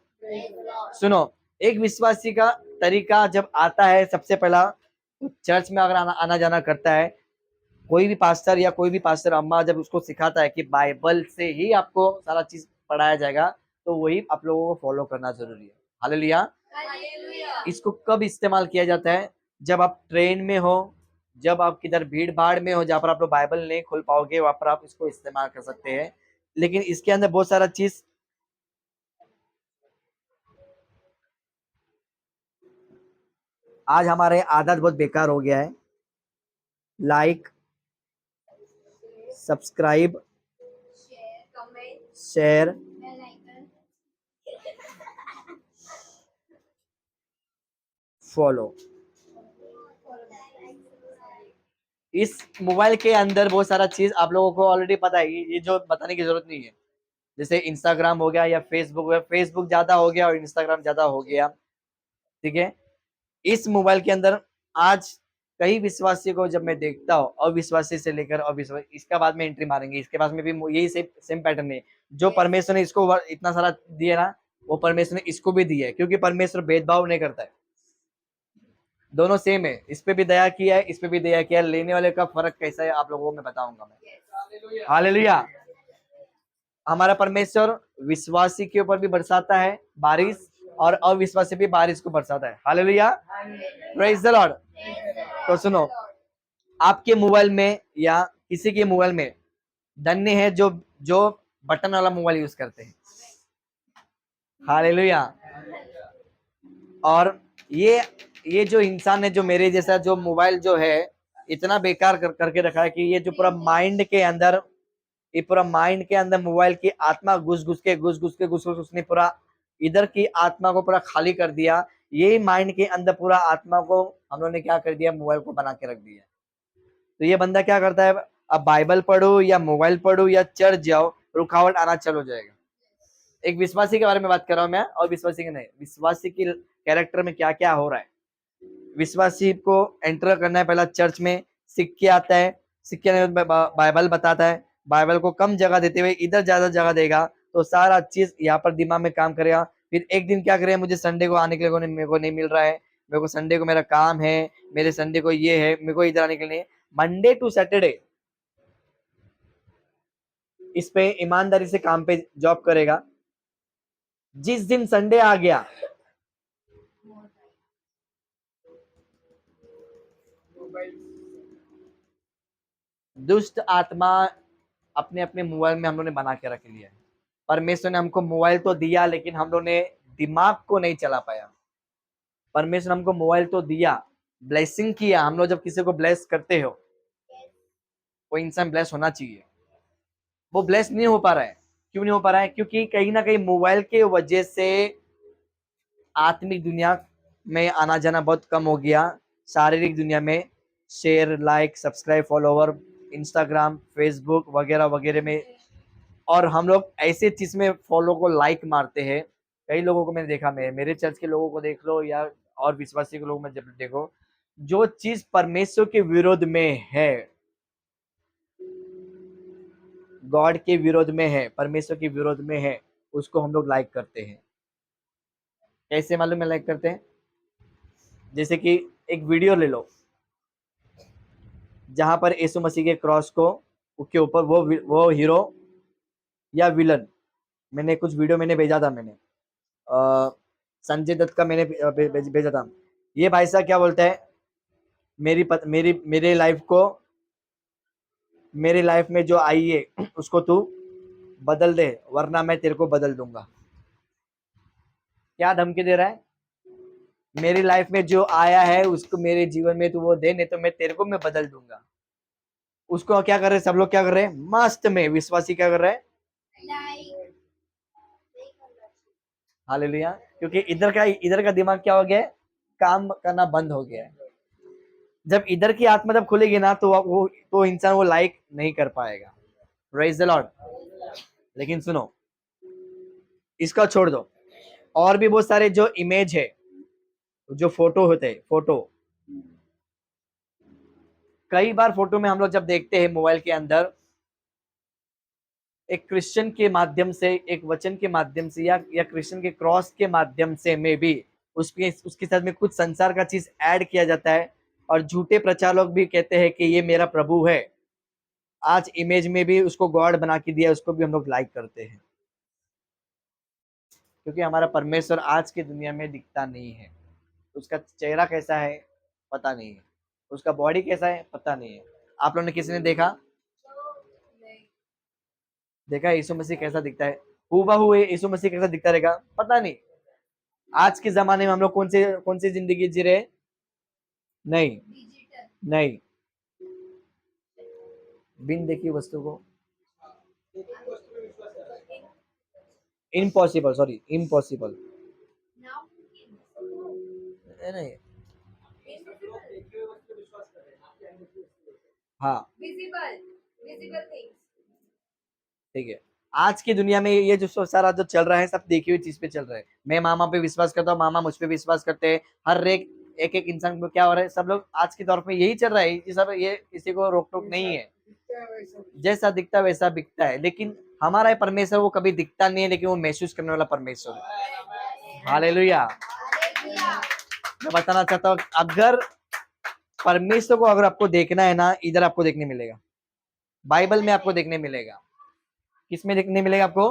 सुनो, एक विश्वासी का तरीका जब आता है, सबसे पहला चर्च में अगर आना जाना करता है, कोई भी पास्टर या कोई भी पास्टर अम्मा जब उसको सिखाता है कि बाइबल से ही आपको सारा चीज पढ़ाया जाएगा, तो वही आप लोगों को फॉलो करना जरूरी है। हालेलुया। हालेलुया। इसको कब इस्तेमाल किया जाता है? जब आप ट्रेन में हो, जब आप किधर भीड़ भाड़ में हो, जहाँ पर आप लोग बाइबल नहीं खोल पाओगे, वहां पर आप इसको इस्तेमाल कर सकते हैं। लेकिन इसके अंदर बहुत सारा चीज आज हमारे आदत बहुत बेकार हो गया है। Like, subscribe, share, comment, share, bell icon, follow. इस मोबाइल के अंदर बहुत सारा चीज आप लोगों को ऑलरेडी पता है, ये जो बताने की जरूरत नहीं है। जैसे इंस्टाग्राम हो गया या फेसबुक ज्यादा हो गया और इंस्टाग्राम ज्यादा हो गया, ठीक है। इस मोबाइल के अंदर आज कई विश्वासी को जब मैं देखता हूँ, अविश्वासी से लेकर अविश्वास, इसका बाद में एंट्री मारेंगे, इसके बाद में भी यही सेम पैटर्न है। जो परमेश्वर ने इसको इतना सारा दिया ना, वो परमेश्वर ने इसको भी दिया है, क्योंकि परमेश्वर भेदभाव नहीं करता है, दोनों सेम है। इस पे भी दया किया है, इस पे भी दया किया है। लेने वाले का फर्क कैसा है आप लोगों को मैं बताऊंगा मैं। हालेलुया। हमारा परमेश्वर विश्वासी के ऊपर भी बरसाता है बारिश, और अविश्वासी भी बारिश को बरसाता है। Hallelujah, praise the Lord. तो सुनो, आपके मोबाइल में या किसी के मोबाइल में धन्य है जो जो बटन वाला मोबाइल यूज करते हैं। हालेलुया। और ये जो इंसान है, जो मेरे जैसा, जो मोबाइल जो है इतना बेकार करके रखा है कि ये जो पूरा माइंड के अंदर, ये पूरा माइंड के अंदर मोबाइल की आत्मा घुस घुस के उसने पूरा इधर की आत्मा को पूरा खाली कर दिया। यही माइंड के अंदर पूरा आत्मा को हम लोगों ने क्या कर दिया, मोबाइल को बना के रख दिया। तो ये बंदा क्या करता है, अब बाइबल पढ़ो या मोबाइल पढ़ो या चर्च जाओ, रुकावट आना चालू हो जाएगा। एक विश्वासी के बारे में बात कर रहा हूं मैं, और विश्वासी के नहीं, विश्वासी की कैरेक्टर में क्या क्या हो रहा है। विश्वासी को एंटर करना है पहला चर्च में, सीख के आता है, सीख के बाइबल बताता है, बाइबल को कम जगह देते हुए इधर ज्यादा जगह देगा, तो सारा चीज यहाँ पर दिमाग में काम करेगा। फिर एक दिन क्या करेगा, मुझे संडे को आने के लिए मेरे को नहीं मिल रहा है, मेरे को संडे को मेरा काम है, मेरे संडे को ये है, मेरे को इधर आने के लिए। मंडे टू सैटरडे इस पे ईमानदारी से काम पे जॉब करेगा। जिस दिन संडे आ गया, दुष्ट आत्मा अपने अपने मोबाइल में हम लोग ने बना के रख लिया है। परमेश्वर ने हमको मोबाइल तो दिया, लेकिन हम लोग ने दिमाग को नहीं चला पाया। परमेश्वर हमको मोबाइल तो दिया, ब्लेसिंग किया। हम लोग जब किसी को ब्लेस करते हो, वो इंसान ब्लेस होना चाहिए, वो ब्लेस नहीं हो पा रहा है। क्यों नहीं हो पा रहा है? क्योंकि कहीं ना कहीं मोबाइल के वजह से आत्मिक दुनिया में आना जाना बहुत कम हो गया। शारीरिक दुनिया में share, like, subscribe, follower, Instagram, Facebook वगैरह वगैरह में, और हम लोग ऐसे चीज में फॉलो को लाइक मारते हैं। कई लोगों को मैंने देखा, मेरे चर्च के लोगों को देख लो या और विश्वासी के लोग में जब देखो, जो चीज परमेश्वर के विरोध में है, गॉड के विरोध में है, परमेश्वर के विरोध में है, उसको हम लोग लाइक करते हैं। कैसे मालूम है लाइक करते हैं? जैसे कि एक वीडियो ले लो जहां पर यीशु मसीह के क्रॉस को के ऊपर वो हीरो या विलन, मैंने कुछ वीडियो मैंने भेजा था, मैंने संजय दत्त का मैंने भेजा था। ये भाई साहब क्या बोलते हैं, मेरी लाइफ में जो आई है उसको तू बदल दे, वरना मैं तेरे को बदल दूंगा। क्या धमकी दे रहा है? मेरी लाइफ में जो आया है उसको मेरे जीवन में तू वो दे, नहीं तो मैं तेरे को मैं बदल दूंगा। उसको क्या कर रहे हैं सब लोग, क्या कर रहे हैं मस्त में, विश्वासी क्या कर रहे हैं, हालेलुया। क्योंकि इधर का दिमाग क्या हो गया है, काम करना बंद हो गया है। जब इधर की आत्मा जब खुलेगी ना, तो इंसान वो लाइक नहीं कर पाएगा। Praise the Lord. लेकिन सुनो, इसका छोड़ दो, और भी बहुत सारे जो इमेज है, जो फोटो होते हैं, फोटो, कई बार फोटो में हम लोग जब देखते हैं मोबाइल के अंदर, एक क्रिश्चियन के माध्यम से, एक वचन के माध्यम से, या क्रिश्चियन के क्रॉस के माध्यम से में भी उसके साथ में कुछ संसार का चीज ऐड किया जाता है, और झूठे प्रचार लोग भी कहते हैं कि ये मेरा प्रभु है। आज इमेज में भी उसको गॉड बना के दिया, उसको भी हम लोग लाइक करते हैं। क्योंकि हमारा परमेश्वर आज की दुनिया में दिखता नहीं है। उसका चेहरा कैसा है पता नहीं है, उसका बॉडी कैसा है पता नहीं है। आप लोगों ने किसी ने देखा यीशु मसीह कैसा दिखता है? हूबहू यीशु मसीह कैसा दिखता रहेगा पता नहीं। आज के जमाने में हम लोग कौन सी जिंदगी जी रहे? नहीं, नहीं, बिन देखी वस्तु को इम्पॉसिबल, सॉरी इम्पॉसिबल नहीं, हाँ visible things. ठीक है। आज की दुनिया में ये जो सारा जो चल रहा है, सब देखी हुई चीज पे चल रहा है। मैं मामा पे विश्वास करता हूँ, मामा मुझ पे विश्वास करते हैं। हर एक एक एक इंसान को क्या हो रहा है, सब लोग आज के दौर में यही चल रहा है कि सब ये किसी को रोक टोक नहीं है, जैसा दिखता वैसा बिकता है। लेकिन हमारा ये परमेश्वर वो कभी दिखता नहीं है, लेकिन वो महसूस करने वाला परमेश्वर है। हालेलुया। मैं बताना चाहता हूँ, अगर परमेश्वर को अगर आपको देखना है ना, इधर आपको देखने मिलेगा, बाइबल में आपको देखने मिलेगा। किसमें देखने मिलेगा आपको?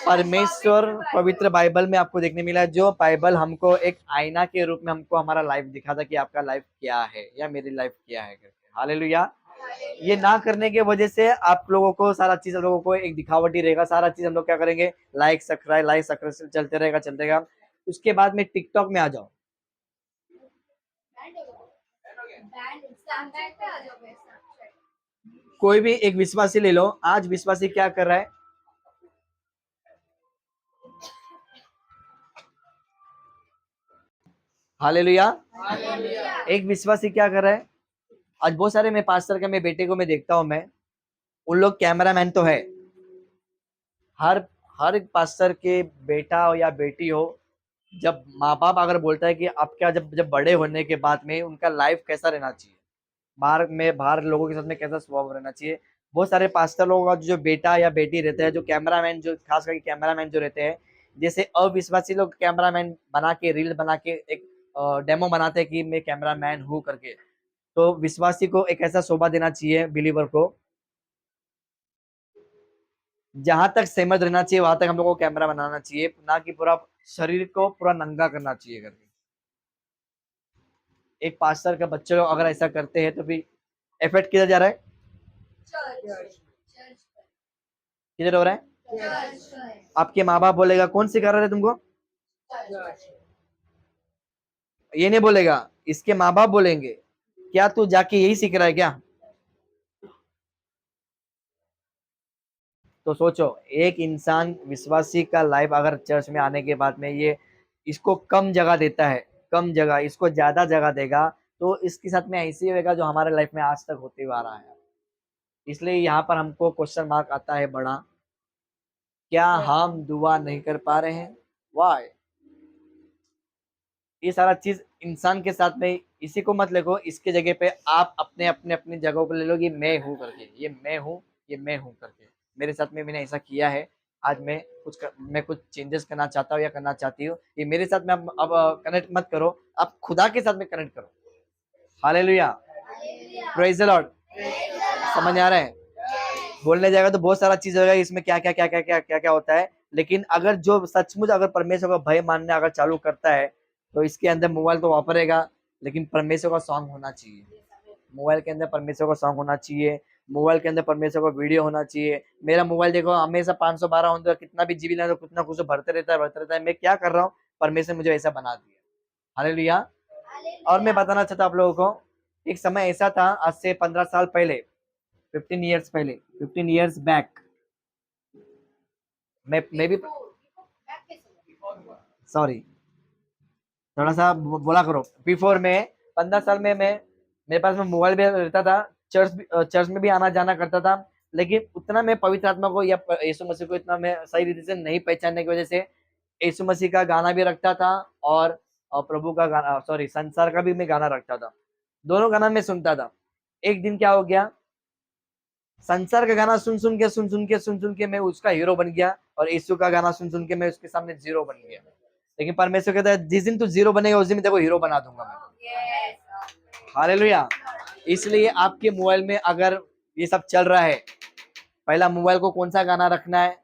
परमेश्वर पवित्र बाइबल में आपको देखने मिला। जो बाइबल हमको एक आईना के रूप में हमको हमारा लाइफ दिखाता कि आपका लाइफ क्या है या मेरी लाइफ क्या है करके। हालेलुया। ये ना करने की वजह से आप लोगों को सारा चीज, हम लोगों को एक दिखावटी रहेगा, सारा चीज हम लोग क्या करेंगे, लाइक सब्सक्राइब चलते रहेगा। उसके बाद में टिकटॉक में आ जाओ, स्नैपचैट पे आ जाओ मैं स्नैपचैट। कोई भी एक विश्वासी ले लो, आज विश्वासी क्या कर रहा है? हालेलुया। एक विश्वासी क्या कर रहा है? आज बहुत सारे मैं पास्टर के मैं बेटे को मैं देखता हूं, मैं उन लोग कैमरामैन तो है, हर हर एक पास्टर के बेटा हो या बेटी हो, जब माँ बाप अगर बोलता है कि आपका जब जब बड़े होने के बाद में उनका लाइफ कैसा रहना चाहिए, बाहर लोगों के साथ में कैसा स्वभाव रहना चाहिए, बहुत सारे पास्टर लोगों का जो बेटा या बेटी रहते हैं, जो कैमरामैन, जो खास करके कैमरामैन जो रहते हैं, जैसे अविश्वासी लोग कैमरामैन बना के रील बना के एक डेमो बनाते हैं कि मैं कैमरामैन हूँ करके, तो विश्वासी को एक ऐसा शोभा देना चाहिए, बिलीवर को जहां तक सहमत रहना चाहिए वहां तक हम लोग को कैमरा बनाना चाहिए, ना कि पूरा शरीर को पूरा नंगा करना चाहिए करके। एक पास्टर का बच्चे लोग अगर ऐसा करते हैं तो फिर इफेक्ट किधर जा रहा है? चर्च किधर हो रहा है? आपके माँ बाप बोलेगा कौन सिखा रहा है तुमको, ये नहीं बोलेगा, इसके माँ बाप बोलेंगे क्या तू जाके यही सीख रहा है क्या? तो सोचो, एक इंसान विश्वासी का लाइफ अगर चर्च में आने के बाद में ये इसको कम जगह देता है, कम जगह, इसको ज्यादा जगह देगा, तो इसके साथ में ऐसे ही होगा जो हमारे लाइफ में आज तक होते हुआ आ रहा है। इसलिए यहाँ पर हमको क्वेश्चन मार्क आता है बड़ा, क्या हम दुआ नहीं कर पा रहे हैं? वाई? ये सारा चीज इंसान के साथ में, इसी को मत लिखो, इसके जगह पे आप अपने अपने अपनी जगहों पर ले लो कि मैं हूँ करके, ये मैं हूँ, ये मैं हूँ करके, मेरे साथ में मैंने ऐसा किया है, आज मैं कुछ चेंजेस करना चाहता हूँ या करना चाहती हूँ, ये मेरे साथ में अब कनेक्ट मत करो, आप खुदा के साथ में कनेक्ट करो। हालेलुया। Praise the Lord. समझ आ रहा है? बोलने जाएगा तो बहुत सारा चीज होगा इसमें, क्या क्या क्या क्या क्या क्या क्या होता है, लेकिन अगर जो सचमुच अगर परमेश्वर का भय मानने अगर चालू करता है, तो इसके अंदर मोबाइल तो वापरेगा, लेकिन परमेश्वर का सॉन्ग होना चाहिए, मोबाइल के अंदर परमेश्वर का सॉन्ग होना चाहिए, मोबाइल के अंदर परमेश्वर का वीडियो होना चाहिए। मेरा मोबाइल देखो हमेशा 512 होता है, कितना भी जीबी ना, कुछ ना कुछ भरते रहता है, मैं क्या कर रहा हूँ, परमेश्वर मुझे ऐसा बना दिया। हालेलुया। और मैं बताना चाहता हूँ आप लोगों को, एक समय ऐसा था, आज से 15 साल पहले, 15 इयर्स बैक, मैं भी, सॉरी थोड़ा सा बोला करो, बिफोर में 15 साल में मैं, मेरे पास में मोबाइल भी रहता था, चर्च में भी आना जाना करता था, लेकिन उतना मैं पवित्र आत्मा को या यीशु मसीह को इतना मैं सही रीति से नहीं पहचानने की वजह से यीशु मसीह का गाना भी रखता था, और प्रभु का गाना, सॉरी संसार का भी मैं गाना रखता था, दोनों गाना मैं सुनता था। एक दिन क्या हो गया, संसार का गाना सुन सुन के मैं उसका हीरो बन गया, और यीशु का गाना सुन के मैं उसके सामने जीरो बन गया। लेकिन परमेश्वर कहता है जिस दिन तू जीरो बनेगा उस दिन मैं तेरे को हीरो बना दूंगा मैं। हालेलुया। इसलिए आपके मोबाइल में अगर ये सब चल रहा है, पहला मोबाइल को कौन सा गाना रखना है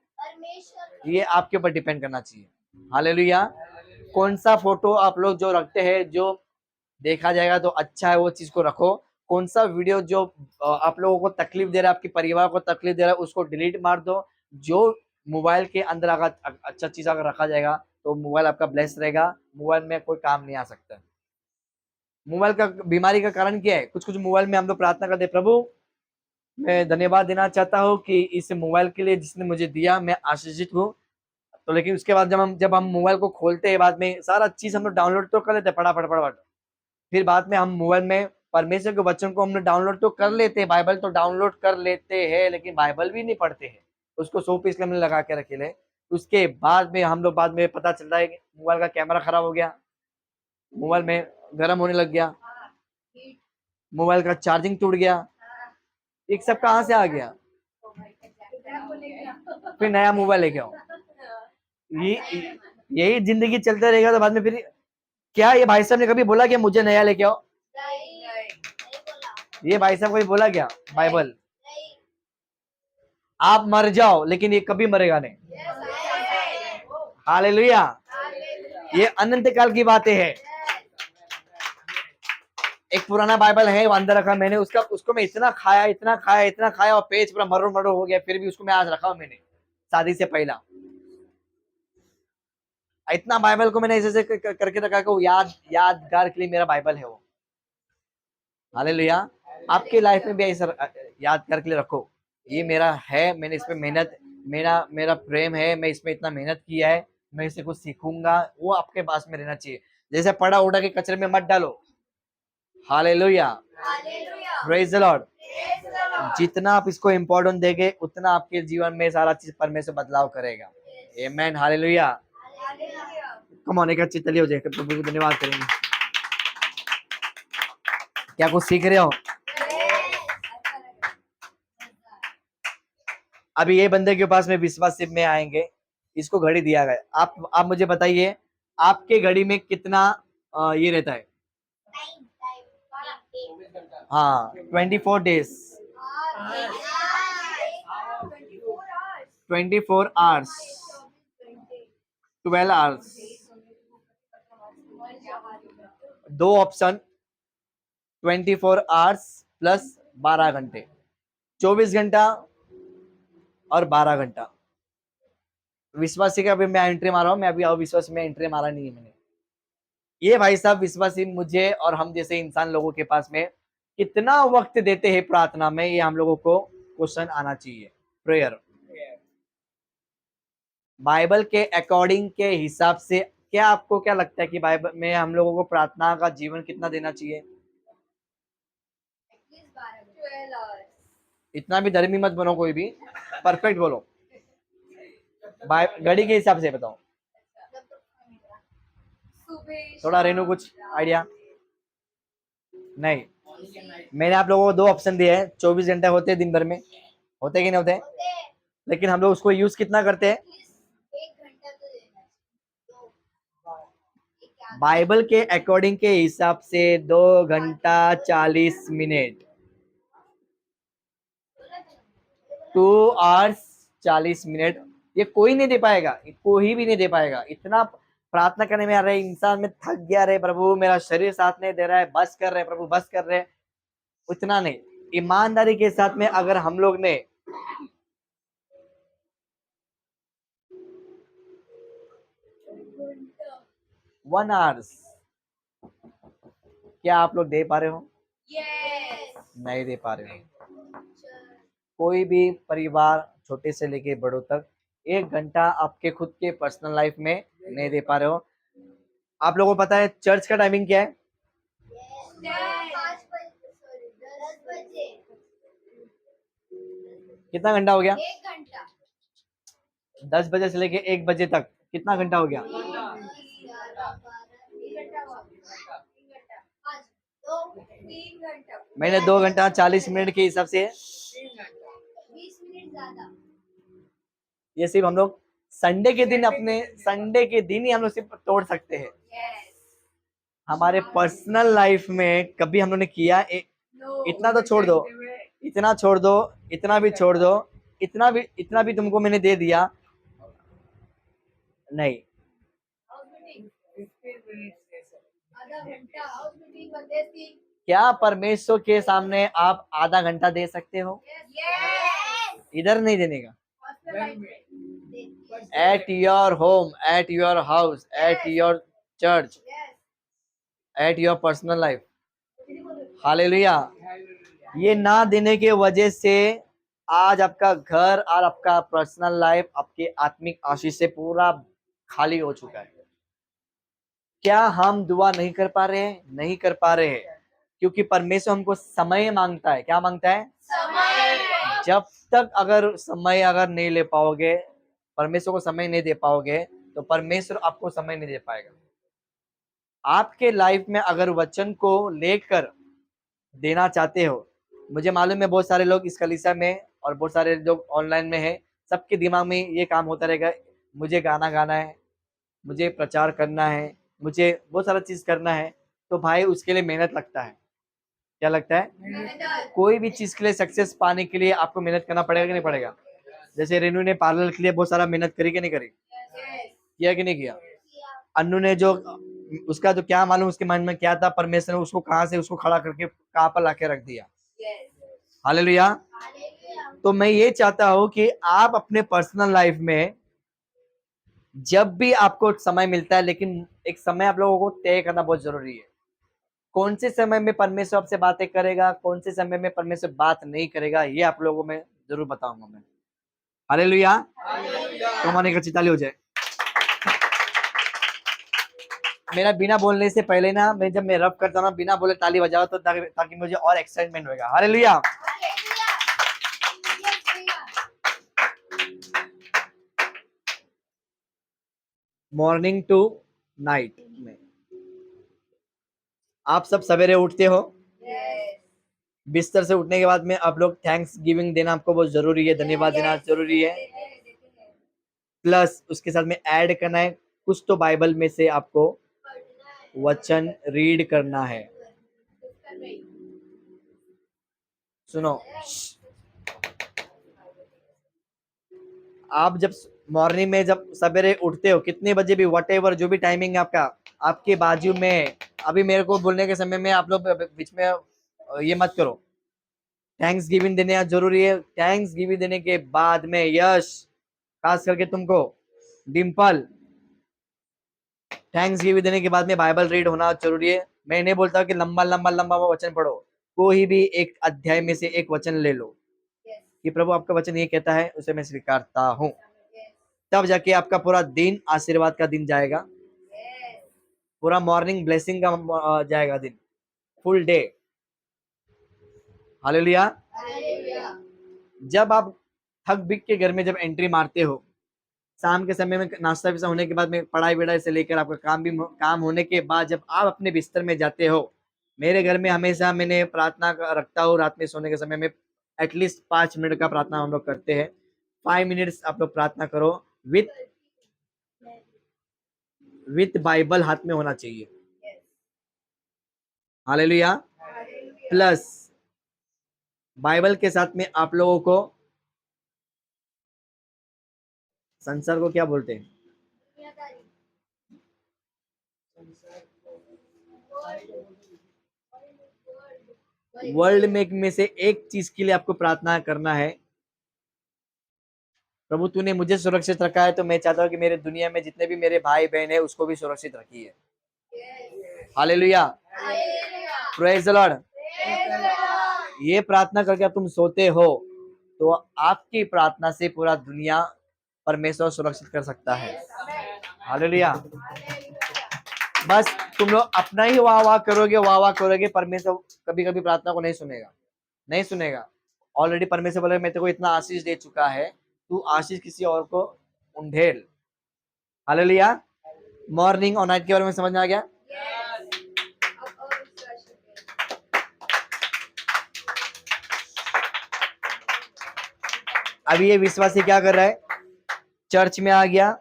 ये आपके ऊपर डिपेंड करना चाहिए। हालेलुया। कौन सा फोटो आप लोग जो रखते हैं, जो देखा जाएगा तो अच्छा है, वो चीज को रखो। कौन सा वीडियो जो आप लोगों को तकलीफ दे रहा है, आपके परिवार को तकलीफ दे रहा है, उसको डिलीट मार दो। जो मोबाइल के अंदर अगर अच्छा चीज अगर रखा जाएगा तो मोबाइल आपका ब्लेस रहेगा, मोबाइल में कोई काम नहीं आ सकता। मोबाइल का बीमारी का कारण क्या है? कुछ कुछ मोबाइल में हम लोग प्रार्थना करते, प्रभु मैं धन्यवाद देना चाहता हूँ कि इस मोबाइल के लिए जिसने मुझे दिया, मैं आशीषित हूँ। तो लेकिन उसके बाद जब हम मोबाइल को खोलते हैं, बाद में सारा चीज हम लोग डाउनलोड तो कर लेते हैं फटाफट, फिर बाद में हम मोबाइल में परमेश्वर के वचन को हमने डाउनलोड तो कर लेते हैं, बाइबल तो डाउनलोड कर लेते हैं, लेकिन बाइबल भी नहीं पढ़ते हैं, उसको 100 पीस हमने लगा के रखे ले। उसके बाद में हम लोग बाद में पता चलता है कि मोबाइल का कैमरा खराब हो गया, मोबाइल में गर्म होने लग गया, हीट मोबाइल का चार्जिंग टूट गया, एक सब कहाँ से आ गया? फिर नया मोबाइल लेके आओ। ये यही जिंदगी चलते रहेगा तो बाद में फिर क्या ये भाई साहब ने कभी बोला कि मुझे नया लेके आओ? ये भाई साहब कभी बोला क्या? बाइबल आप मर जाओ लेकिन ये कभी मरेगा नहीं। हालेलुया। ये अनंत काल की बातें हैं। एक पुराना बाइबल है वो अंदर रखा मैंने, उसको मैं इतना खाया और पेज पूरा मरो मरो हो गया, फिर भी उसको मैं आज रखा हूं मैंने शादी से पहला। इतना बाइबल को मैंने ऐसे करके रखा कि वो यादगार के लिए मेरा बाइबल है वो। हालेलुया। आपके लाइफ में भी ऐसा याद करके लिए रखो, ये मेरा है, मैंने इसमें मेहनत, मेरा मेरा प्रेम है, मैं इसमें इतना मेहनत किया है, मैं इससे कुछ सीखूंगा, वो आपके पास में रहना चाहिए। जैसे पड़ा उड़ा के कचरे में मत डालो। Hallelujah, praise the Lord. जितना आप इसको इम्पोर्टेंट देंगे उतना आपके जीवन में सारा चीज परमेश्वर बदलाव करेगा। आमेन, हालेलुया। कम ऑन, एक अच्छी तली हो जाए, प्रभु को धन्यवाद करेंगे। क्या कुछ सीख रहे हो? अभी ये बंदे के पास में विश्वास में आएंगे, इसको घड़ी दिया गया। आप मुझे बताइए आपके घड़ी में कितना ये रहता है? हाँ, 24 डेज, 24 आवर्स, 12 आवर्स। दो ऑप्शन, 24 आवर्स प्लस 12 घंटे, 24 घंटा और 12 घंटा। विश्वासी का अभी मैं एंट्री मारा हूं, मैं अभी अविश्वासी में एंट्री मारा नहीं है मैंने। ये भाई साहब विश्वासी मुझे और हम जैसे इंसान लोगों के पास में कितना वक्त देते हैं प्रार्थना में, ये हम लोगों को क्वेश्चन आना चाहिए। प्रेयर बाइबल के अकॉर्डिंग के हिसाब से क्या आपको क्या लगता है कि बाइबल में हम लोगों को प्रार्थना का जीवन कितना देना चाहिए? इतना भी धर्मी मत बनो, कोई भी परफेक्ट बोलो। घड़ी के हिसाब से बताओ, थोड़ा रेनू कुछ आइडिया नहीं। मैंने आप लोगों को दो ऑप्शन दिए हैं, 24 घंटे होते हैं दिन भर में, होते कि नहीं होते? लेकिन हम लोग उसको यूज कितना करते हैं? बाइबल के अकॉर्डिंग के हिसाब से 2 घंटा 40 मिनट, 2 आवर्स 40 मिनट। ये कोई नहीं दे पाएगा, कोई भी नहीं दे पाएगा। इतना प्रार्थना करने में आ रहे इंसान में थक गया, रहे प्रभु मेरा शरीर साथ नहीं दे रहा है, बस कर रहे प्रभु, बस कर रहे। उतना नहीं, ईमानदारी के साथ में अगर हम लोग ने 1 आवर्स, क्या आप लोग दे पा रहे हो? नहीं दे पा रहे हो। कोई भी परिवार छोटे से लेके बड़ों तक 1 घंटा आपके खुद के पर्सनल लाइफ में नहीं दे पा रहे हो। आप लोगों को पता है चर्च का टाइमिंग क्या है? कितना घंटा हो गया? 10 बजे से लेके 1 बजे तक कितना घंटा हो गया? मैंने 2 घंटा 40 मिनट के हिसाब से, 20 मिनट ज्यादा। ये सिर्फ हम लोग संडे के दिन, अपने संडे के दिन ही हम लोग सिर्फ तोड़ सकते हैं। हमारे पर्सनल लाइफ में कभी हम लोग ने किया? इतना तो छोड़ दो, इतना छोड़ दो, इतना भी छोड़ दो, इतना भी तुमको मैंने दे दिया नहीं। क्या परमेश्वर के सामने आप आधा घंटा दे सकते हो? इधर नहीं देने का। At your home, at your house, at your church, at your personal life. Hallelujah. ये ना देने के वजह से आज आपका घर और आपका पर्सनल लाइफ आपके आत्मिक आशीष से पूरा खाली हो चुका है। क्या हम दुआ नहीं कर पा रहे हैं? नहीं कर पा रहे हैं क्योंकि परमेश्वर हमको समय मांगता है। क्या मांगता है? समय। जब तक अगर समय अगर नहीं ले पाओगे, परमेश्वर को समय नहीं दे पाओगे, तो परमेश्वर आपको समय नहीं दे पाएगा। आपके लाइफ में अगर वचन को लेकर देना चाहते हो, मुझे मालूम है बहुत सारे लोग इस कलीसिया में और बहुत सारे लोग ऑनलाइन में है, सबके दिमाग में ये काम होता रहेगा, मुझे गाना गाना है, मुझे प्रचार करना है, मुझे बहुत सारा चीज करना है। तो भाई उसके लिए मेहनत लगता है। क्या लगता है? मेहनत। कोई भी चीज के लिए सक्सेस पाने के लिए आपको मेहनत करना पड़ेगा कि नहीं पड़ेगा? जैसे रेनू ने पार्लर के लिए बहुत सारा मेहनत करी कि नहीं करी? Yes. किया कि नहीं किया? किया। अन्नू ने जो उसका जो क्या मालूम उसके मन में क्या था, परमेश्वर ने उसको कहां से उसको खड़ा करके कहां पर लाके रख दिया। Yes. हालेलुया। Hallelujah. तो मैं ये चाहता हूं कि आप अपने पर्सनल लाइफ में जब भी आपको समय मिलता है, लेकिन एक समय आप लोगों को तय करना बहुत जरूरी है। कौन से समय में परमेश्वर आपसे बातें करेगा, कौन से समय में परमेश्वर बात नहीं करेगा, ये आप लोगों में जरूर बताऊंगा मैं। हालेलुया। तो हमारे का चिताली हो जाए। मेरा बिना बोलने से पहले ना, मैं जब मैं रब करता हूँ ना, बिना बोले ताली बजाओ तो ताकि मुझे और एक्साइटमेंट होगा। हालेलुया। Hallelujah. Yes, भैया। मॉर्निंग टू नाइट में आप सब सवेरे उठते हो, Yes. बिस्तर से उठने के बाद में आप लोग थैंक्स गिविंग देना आपको बहुत जरूरी है, धन्यवाद देना जरूरी है। देते हैं। प्लस उसके साथ में ऐड करना है कुछ तो बाइबल में से आपको पढ़ना है। वचन रीड करना है। कर रही हूँ। सुनो, आप जब मॉर्निंग में जब सवेरे उठते हो, कितने बजे भी, वट एवर जो भी टाइमिंग है आपका, आपके बाजू में, अभी मेरे को बोलने के समय में आप लोग बीच में ये मत करो। थैंक्स गिविंग देने जरूरी है। थैंक्स गिविंग देने के बाद में यश, खास करके तुमको डिम्पल, थैंक्स गिविंग देने के बाद में बाइबल रीड होना जरूरी है। मैं नहीं बोलता कि लंबा लंबा लंबा वचन पढ़ो, कोई भी एक अध्याय में से एक वचन ले लो Yes. कि प्रभु आपका वचन ये कहता है, उसे मैं स्वीकारता हूँ। Yes. तब जाके आपका पूरा दिन आशीर्वाद का दिन जाएगा, Yes. पूरा मॉर्निंग ब्लेसिंग का जाएगा दिन, फुल डे। हालेलुया। Hallelujah. जब आप थक बिक के घर में जब एंट्री मारते हो, शाम के समय में नाश्ता विस्ता होने के बाद में, पढ़ाई वढ़ाई से लेकर आपका काम होने के बाद जब आप अपने बिस्तर में जाते हो, मेरे घर में हमेशा मैंने प्रार्थना रखता हूँ रात में सोने के समय में, एटलीस्ट 5 मिनट का प्रार्थना हम लोग करते हैं। 5 मिनट्स आप लोग प्रार्थना करो, विथ बाइबल हाथ में होना चाहिए। Yes. Hallelujah. Hallelujah. Plus Bible के साथ में आप लोगों को, संसार को क्या बोलते हैं, दुनियादारी। वर्ल्ड में से एक चीज के लिए आपको प्रार्थना करना है। प्रभु तूने मुझे सुरक्षित रखा है, तो मैं चाहता हूँ कि मेरे दुनिया में जितने भी मेरे भाई बहन है उसको भी सुरक्षित रखिए। Yes. Hallelujah. Hallelujah. Praise the Lord. Praise the Lord. ये प्रार्थना करके आप तुम सोते हो, तो आपकी प्रार्थना से पूरा दुनिया परमेश्वर सुरक्षित कर सकता है। हालेलुया। Hallelujah. बस तुम लोग अपना ही वाह वाह करोगे, परमेश्वर कभी कभी प्रार्थना को नहीं सुनेगा, नहीं सुनेगा। ऑलरेडी परमेश्वर बोले मैं तेरे को इतना आशीष दे चुका है, तू आशीष किसी और को उंडेल। हालेलुया। मॉर्निंग और नाइट के बारे में समझ में आ गया? Yes. अब और विश्वास करें। अभी ये विश्वासी क्या कर रहा है, चर्च में आ गया,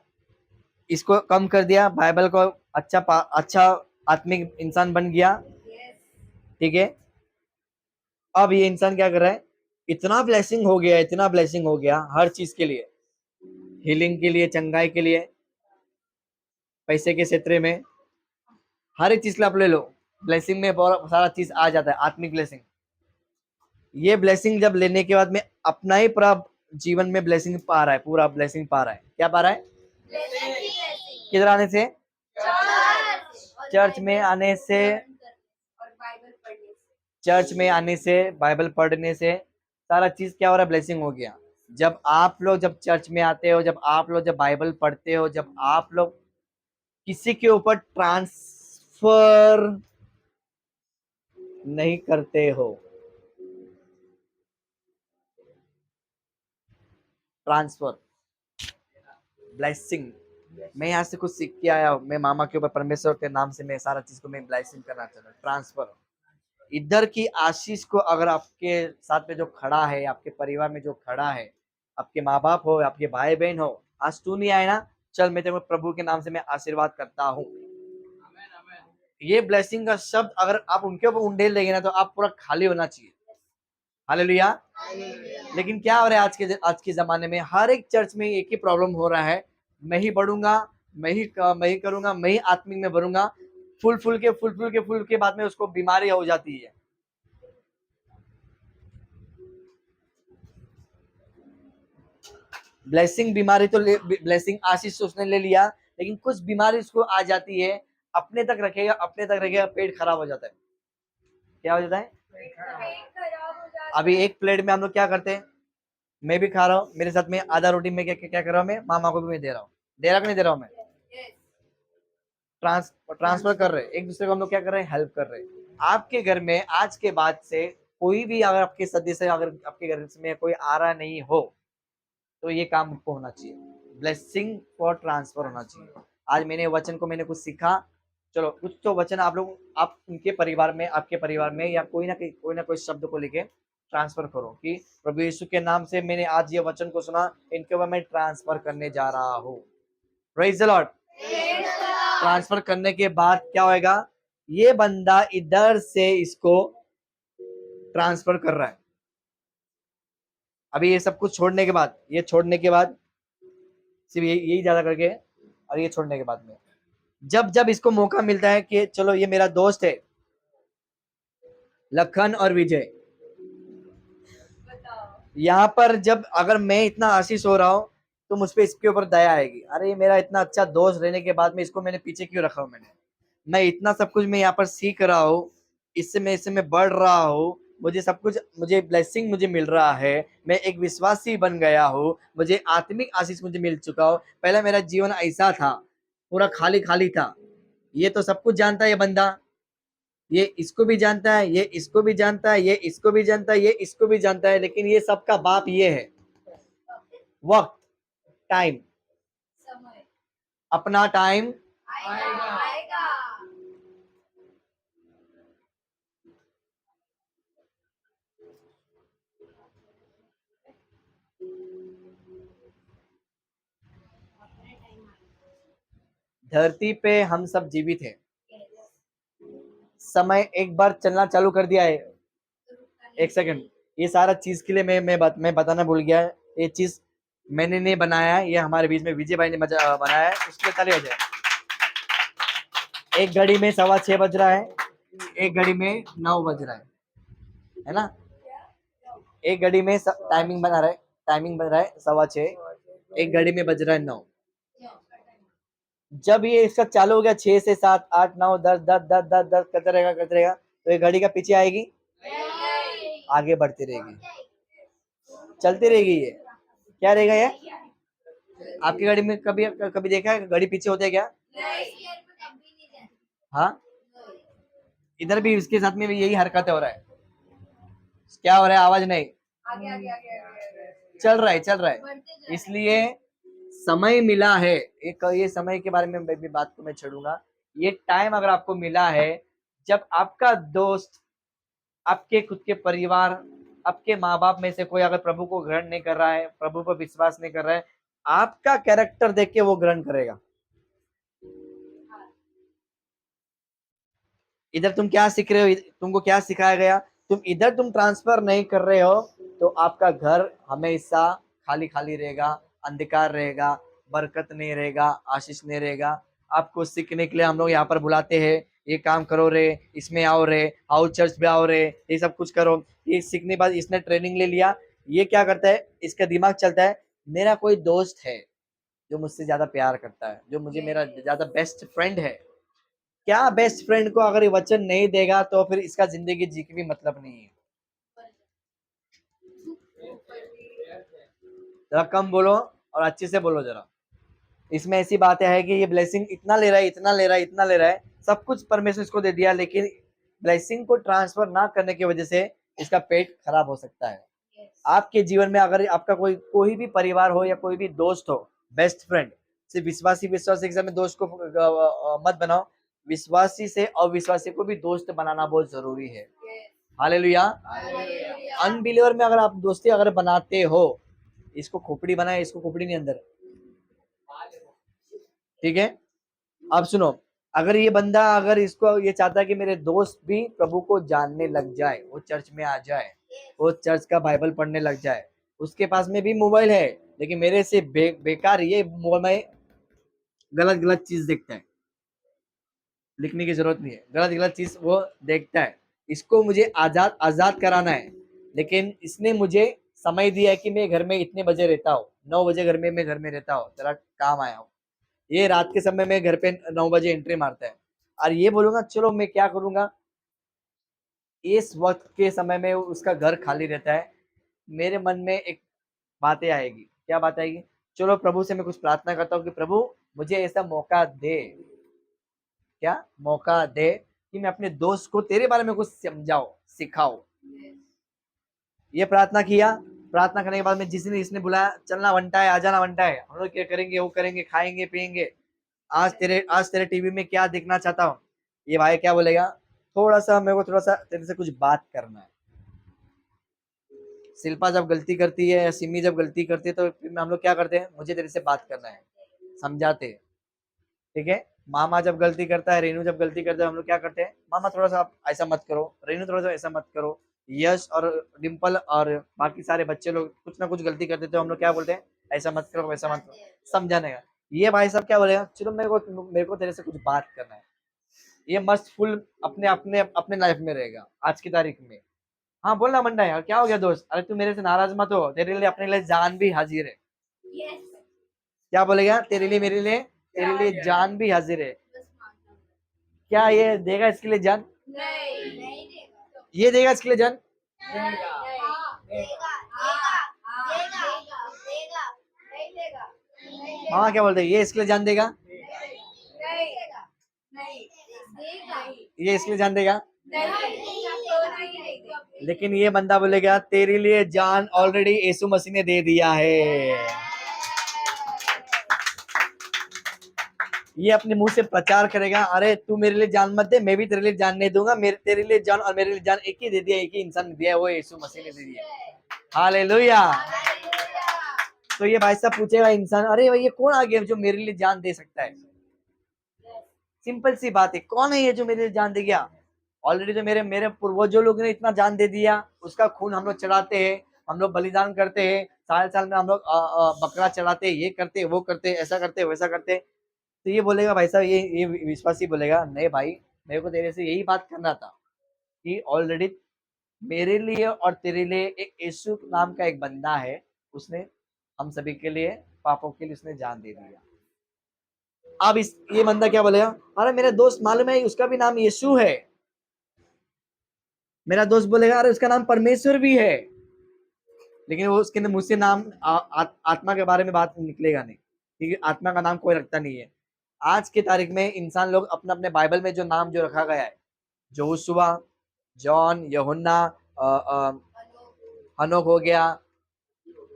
इसको कम कर दिया, बाइबल को अच्छा आत्मिक इंसान बन गया, Yes. ठीक है। अब ये इंसान क्या कर रहा है, इतना ब्लेसिंग हो गया, इतना ब्लेसिंग हो गया हर चीज के लिए, हीलिंग के लिए, चंगाई के लिए, पैसे के क्षेत्र में, हर एक चीज आप ले लो, ब्लेसिंग में बहुत सारा चीज आ जाता है, आत्मिक ब्लेसिंग। ये ब्लेसिंग जब लेने के बाद में अपना ही पूरा जीवन में ब्लेसिंग पा रहा है, पूरा ब्लेसिंग पा रहा है। क्या पा रहा है? Blessing. किधर आने से? चर्च। चर्च में आने से, और बाइबल पढ़ने से। चर्च में आने से, बाइबल पढ़ने से सारा चीज क्या हो रहा है, ब्लेसिंग हो गया। जब आप लोग जब चर्च में आते हो, जब आप लोग जब बाइबल पढ़ते हो, जब आप लोग किसी के ऊपर ट्रांसफर नहीं करते हो, ट्रांसफर ब्लेसिंग मैं यहाँ से कुछ सीख के आया हूँ, मैं मामा के ऊपर परमेश्वर के नाम से मैं सारा चीज को मैं ब्लेसिंग करना चाहता हूँ, ट्रांसफर। इधर की आशीष को अगर आपके साथ में जो खड़ा है, आपके परिवार में जो खड़ा है, आपके माँ बाप हो, आपके भाई बहन हो, आज तू नहीं आए ना, चल मैं तेरे को प्रभु के नाम से मैं आशीर्वाद करता हूँ। ये ब्लेसिंग का शब्द अगर आप उनके ऊपर उंडेल देंगे ना, तो आप पूरा खाली होना चाहिए। हालेलुया। लेकिन क्या हो रहा है आज के जमाने में, हर एक चर्च में एक ही प्रॉब्लम हो रहा है, मैं ही बढ़ूंगा, मैं ही करूंगा, मैं ही आत्मिक में भरूंगा, फुल के बाद में उसको बीमारी हो जाती है। ब्लेसिंग बीमारी तो ब्लेसिंग आशीष तो उसने ले लिया, लेकिन कुछ बीमारी उसको आ जाती है, अपने तक रखेगा, पेट खराब हो जाता है। क्या हो जाता है? पेट खराब हो जाता अभी है। एक प्लेट में हम लोग क्या करते हैं, मैं भी खा रहा हूँ, मेरे साथ में आधा रोटी में क्या कर रहा हूँ, मैं मामा को भी मैं दे रहा हूँ, दे रहा कि नहीं दे रहा हूँ मैं? Yes. ट्रांसफर कर रहे हैं एक दूसरे को, हम लोग क्या कर रहे हैं, हेल्प कर रहे हैं। आपके घर में आज के बाद से कोई भी अगर आपके सदस्य अगर आपके घर में कोई आ रहा नहीं हो, तो ये काम आपको होना चाहिए, ब्लेसिंग फॉर ट्रांसफर होना चाहिए। आज मैंने वचन को मैंने कुछ सीखा, चलो कुछ तो वचन आप लोग आप उनके परिवार में, आपके परिवार में, या कोई ना कोई शब्द को लेके ट्रांसफर करो कि प्रभु यीशु के नाम से मैंने आज ये वचन को सुना, इनके ऊपर मैं ट्रांसफर करने जा रहा हूँ। Praise the Lord. ट्रांसफर करने के बाद क्या होएगा, ये बंदा इधर से इसको ट्रांसफर कर रहा है। अभी ये सब कुछ छोड़ने के बाद, ये छोड़ने के बाद सिर्फ यही ज्यादा करके, और ये छोड़ने के बाद में जब जब इसको मौका मिलता है कि चलो ये मेरा दोस्त है लखन और विजय, यहाँ पर जब अगर मैं इतना आशीष हो रहा हूँ, तो मुझ पे इसके ऊपर दया आएगी, अरे ये मेरा इतना अच्छा दोस्त रहने के बाद में इसको मैंने पीछे क्यों रखा हूँ, मैं इतना सब कुछ मैं यहाँ पर सीख रहा हूँ, इससे मैं बढ़ रहा हूँ, मुझे सब कुछ, मुझे ब्लेसिंग मुझे मिल रहा है, मैं एक विश्वासी बन गया हूँ, मुझे आत्मिक आशीष मुझे मिल चुका हो। पहले मेरा जीवन ऐसा था, पूरा खाली खाली था। ये तो सब कुछ जानता है ये बंदा, ये इसको भी जानता है, ये इसको भी जानता है, ये इसको भी जानता है, ये इसको भी जानता है, लेकिन ये सबका बाप ये है, वक्त, टाइम, समय अपना टाइम। आएगा। धरती पे हम सब जीवित हैं, समय एक बार चलना चालू कर दिया है। एक सेकंड, ये सारा चीज के लिए मैं बताना भूल गया, ये चीज मैंने नहीं बनाया, ये हमारे बीच में विजय भाई ने बनाया है, उसके ताली हो जाए। एक घड़ी में 6:15 बज रहा है, एक घड़ी में 9 बज रहा है ना? एक घड़ी में टाइमिंग बना रहा है, टाइमिंग बन रहा है 6:15, एक घड़ी में बज रहा है 9। जब ये इसका चालू हो गया 6 से 7 8 9 10 10 10 10 10 करते रहेगा, तो ये घड़ी का पीछे आएगी, आगे बढ़ती रहेगी, चलती रहेगी। ये क्या रहेगा ये? आपकी गाड़ी में कभी कभी देखा है गाड़ी पीछे होते है क्या? हाँ, इधर भी इसके साथ में भी यही हरकत हो रहा है। क्या हो रहा है? आवाज नहीं, आगे आगे आगे आगे चल रहा है। इसलिए समय मिला है, एक ये समय के बारे में भी बात को मैं छेड़ूंगा। ये टाइम अगर आपको मिला है, जब आपका दोस्त, आपके खुद के परिवार, आपके माँ बाप में से कोई अगर प्रभु को ग्रहण नहीं कर रहा है, प्रभु पर विश्वास नहीं कर रहा है, आपका कैरेक्टर देख के वो ग्रहण करेगा। इधर तुम क्या सीख रहे हो, तुमको क्या सिखाया गया, तुम इधर तुम ट्रांसफर नहीं कर रहे हो, तो आपका घर हमेशा खाली खाली रहेगा, अंधकार रहेगा, बरकत नहीं रहेगा, आशीष नहीं रहेगा। आपको सीखने के लिए हम लोग यहाँ पर बुलाते हैं, ये काम करो रे, इसमें आओ रे, आओ चर्च में आओ रे, ये सब कुछ करो। ये सीखने के बाद इसने ट्रेनिंग ले लिया, ये क्या करता है, इसका दिमाग चलता है, मेरा कोई दोस्त है जो मुझसे ज्यादा प्यार करता है, जो मुझे मेरा ज्यादा बेस्ट फ्रेंड है। क्या बेस्ट फ्रेंड को अगर ये वचन नहीं देगा, तो फिर इसका जिंदगी जी के भी मतलब नहीं है। जरा कम बोलो और अच्छे से बोलो जरा। इसमें ऐसी बातें है कि ये ब्लेसिंग इतना ले रहा है, इतना ले रहा है, इतना ले रहा है, सब कुछ परमेश्वर इसको दे दिया, लेकिन ब्लेसिंग को ट्रांसफर ना करने की वजह से इसका पेट खराब हो सकता है। आपके जीवन में अगर आपका कोई भी परिवार हो या कोई भी दोस्त हो, बेस्ट फ्रेंड, सिर्फ विश्वासी विश्वासी के साथ में दोस्त को मत बनाओ, विश्वासी से अविश्वासी को भी दोस्त बनाना बहुत जरूरी है। हालेलुया। अनबिलीवर में अगर आप दोस्ती अगर बनाते हो, इसको खोपड़ी बनाए, इसको खोपड़ी नहीं अंदर, ठीक है। अब सुनो, अगर ये बंदा अगर इसको ये चाहता है कि मेरे दोस्त भी प्रभु को जानने लग जाए, वो चर्च में आ जाए, वो चर्च का बाइबल पढ़ने लग जाए, उसके पास में भी मोबाइल है लेकिन मेरे से बेकार ये मोबाइल में गलत गलत चीज देखता है, लिखने की जरूरत नहीं है, गलत गलत चीज वो देखता है, इसको मुझे आजाद आजाद कराना है। लेकिन इसने मुझे समय दिया है कि मैं घर में इतने बजे रहता हूँ, 9 बजे घर में मैं घर में रहता हूँ, तेरा काम आया हूँ। ये रात के समय में घर पे 9 बजे एंट्री मारता है, और ये बोलूंगा चलो मैं क्या करूंगा, इस वक्त के समय में उसका घर खाली रहता है, मेरे मन में एक बातें आएगी, क्या बात आएगी, चलो प्रभु से मैं कुछ प्रार्थना करता हूँ कि प्रभु मुझे ऐसा मौका दे, क्या मौका दे कि मैं अपने दोस्त को तेरे बारे में कुछ समझाओ सिखाओ। ये प्रार्थना किया, प्रार्थना करने के बाद में जिस दिन इसने बुलाया, चलना वंटा है, आ जाना वंटा है, हम लोग क्या करेंगे, वो करेंगे, खाएंगे पिएंगे, आज तेरे टीवी में क्या देखना चाहता हूँ, ये भाई क्या बोलेगा, थोड़ा सा मेरे को थोड़ा सा तेरे से कुछ बात करना है। शिल्पा जब गलती करती है या सिमी जब गलती करती है तो फिर हम लोग क्या करते हैं, मुझे तेरे से बात करना है, समझाते हैं, ठीक है। मामा जब गलती करता है, रेनू जब गलती करता है, हम लोग क्या करते हैं, मामा थोड़ा सा आप ऐसा मत करो, रेनू थोड़ा सा ऐसा मत करो। यश और डिम्पल और बाकी सारे बच्चे लोग कुछ ना कुछ गलती करते तो हम लोग क्या बोलते हैं, ऐसा मत करो वैसा मत करो, समझाने का। ये भाई साहब क्या बोलेगा, चलो मेरे को तेरे से कुछ बात करना है, ये मस्त फुल अपने अपने अपने लाइफ में रहेगा आज की तारीख में। हाँ बोलना मंडा यार, क्या हो गया दोस्त, अरे तू मेरे से नाराज मत हो, तेरे लिए अपने लिए जान भी हाजिर है। क्या बोलेगा, तेरे लिए मेरे लिए तेरे लिए जान भी हाजिर है। क्या ये देगा इसके लिए जान, नहीं देगा। ये देगा इसके लिए जान, हाँ, देगा, नहीं देगा। मामा क्या बोलते हैं, ये इसके लिए जान देगा, नहीं देगा। नहीं देगा। ये इसके लिए जान देगा। नहीं। लेकिन ये बंदा बोलेगा तेरे लिए जान ऑलरेडी यीशु मसीह ने दे दिया है। ये अपने मुंह से प्रचार करेगा, अरे तू मेरे लिए जान मत दे, मैं भी तेरे लिए जान नहीं दूंगा, मेरे तेरे लिए जान और मेरे लिए जान एक ही दे दिया, एक ही इंसान ने दिया है, वो यीशु मसीह ने दे दिया। हालेलुया। तो ये भाई साहब पूछेगा इंसान, अरे भाई ये कौन आ गया जो मेरे लिए जान दे सकता है, सिंपल सी बात है, कौन है ये जो मेरे लिए जान दे गया। ऑलरेडी तो मेरे मेरे पूर्वजों लोग ने इतना जान दे दिया, उसका खून हम लोग चढ़ाते हैं, हम लोग बलिदान करते हैं, साल साल में हम लोग बकरा चढ़ाते, ये करते वो करते, ऐसा करते वैसा करते। तो ये बोलेगा भाई साहब, ये विश्वासी बोलेगा, नहीं भाई मेरे को तेरे से यही बात करना था कि ऑलरेडी मेरे लिए और तेरे लिए एक यीशु नाम का एक बंदा है, उसने हम सभी के लिए पापों के लिए उसने जान दे दिया। अब इस ये बंदा क्या बोलेगा, अरे मेरा दोस्त मालूम है उसका भी नाम यीशु है, मेरा दोस्त बोलेगा अरे उसका नाम परमेश्वर भी है, लेकिन वो उसके मुंह से नाम आत्मा के बारे में बात निकलेगा नहीं, क्योंकि आत्मा का नाम कोई रखता नहीं है। आज की तारीख में इंसान लोग अपने अपने बाइबल में जो नाम जो रखा गया है, जोशुआ, जॉन, यूहन्ना, हनोक हो गया,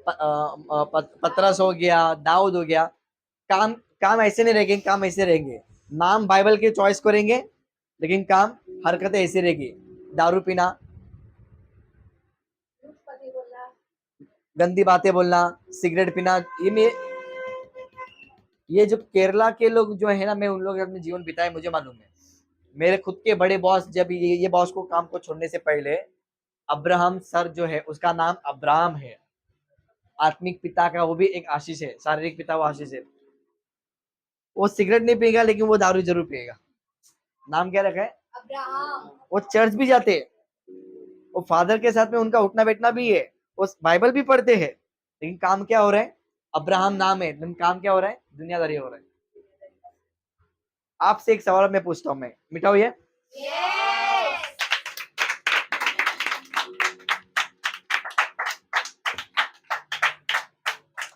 पतरस हो गया, दाऊद हो गया, काम काम ऐसे नहीं रहेंगे, काम ऐसे रहेंगे, नाम बाइबल के चॉइस करेंगे लेकिन काम हरकतें ऐसे रहेगी, दारू पीना, गंदी बातें बोलना, सिगरेट पीना। ये जो केरला के लोग जो है ना, मैं उन लोगों के अपने जीवन बिताए मुझे मालूम है। मेरे खुद के बड़े बॉस, जब ये बॉस को काम को छोड़ने से पहले, अब्राहम सर जो है उसका नाम अब्राहम है, आत्मिक पिता का वो भी एक आशीष है, शारीरिक पिता वो आशीष है। वो सिगरेट नहीं पिएगा लेकिन वो दारू जरूर पिएगा। नाम क्या रखा है, अब्राहम। वो चर्च भी जाते हैं, वो फादर के साथ में उनका उठना बैठना भी है, वो बाइबल भी पढ़ते हैं, लेकिन काम क्या हो रहा है, अब्राहम नाम है लेकिन काम क्या हो रहा है, दुनियादारी हो रहा है। आपसे एक सवाल मैं पूछता हूं, मैं मिटाओ ये,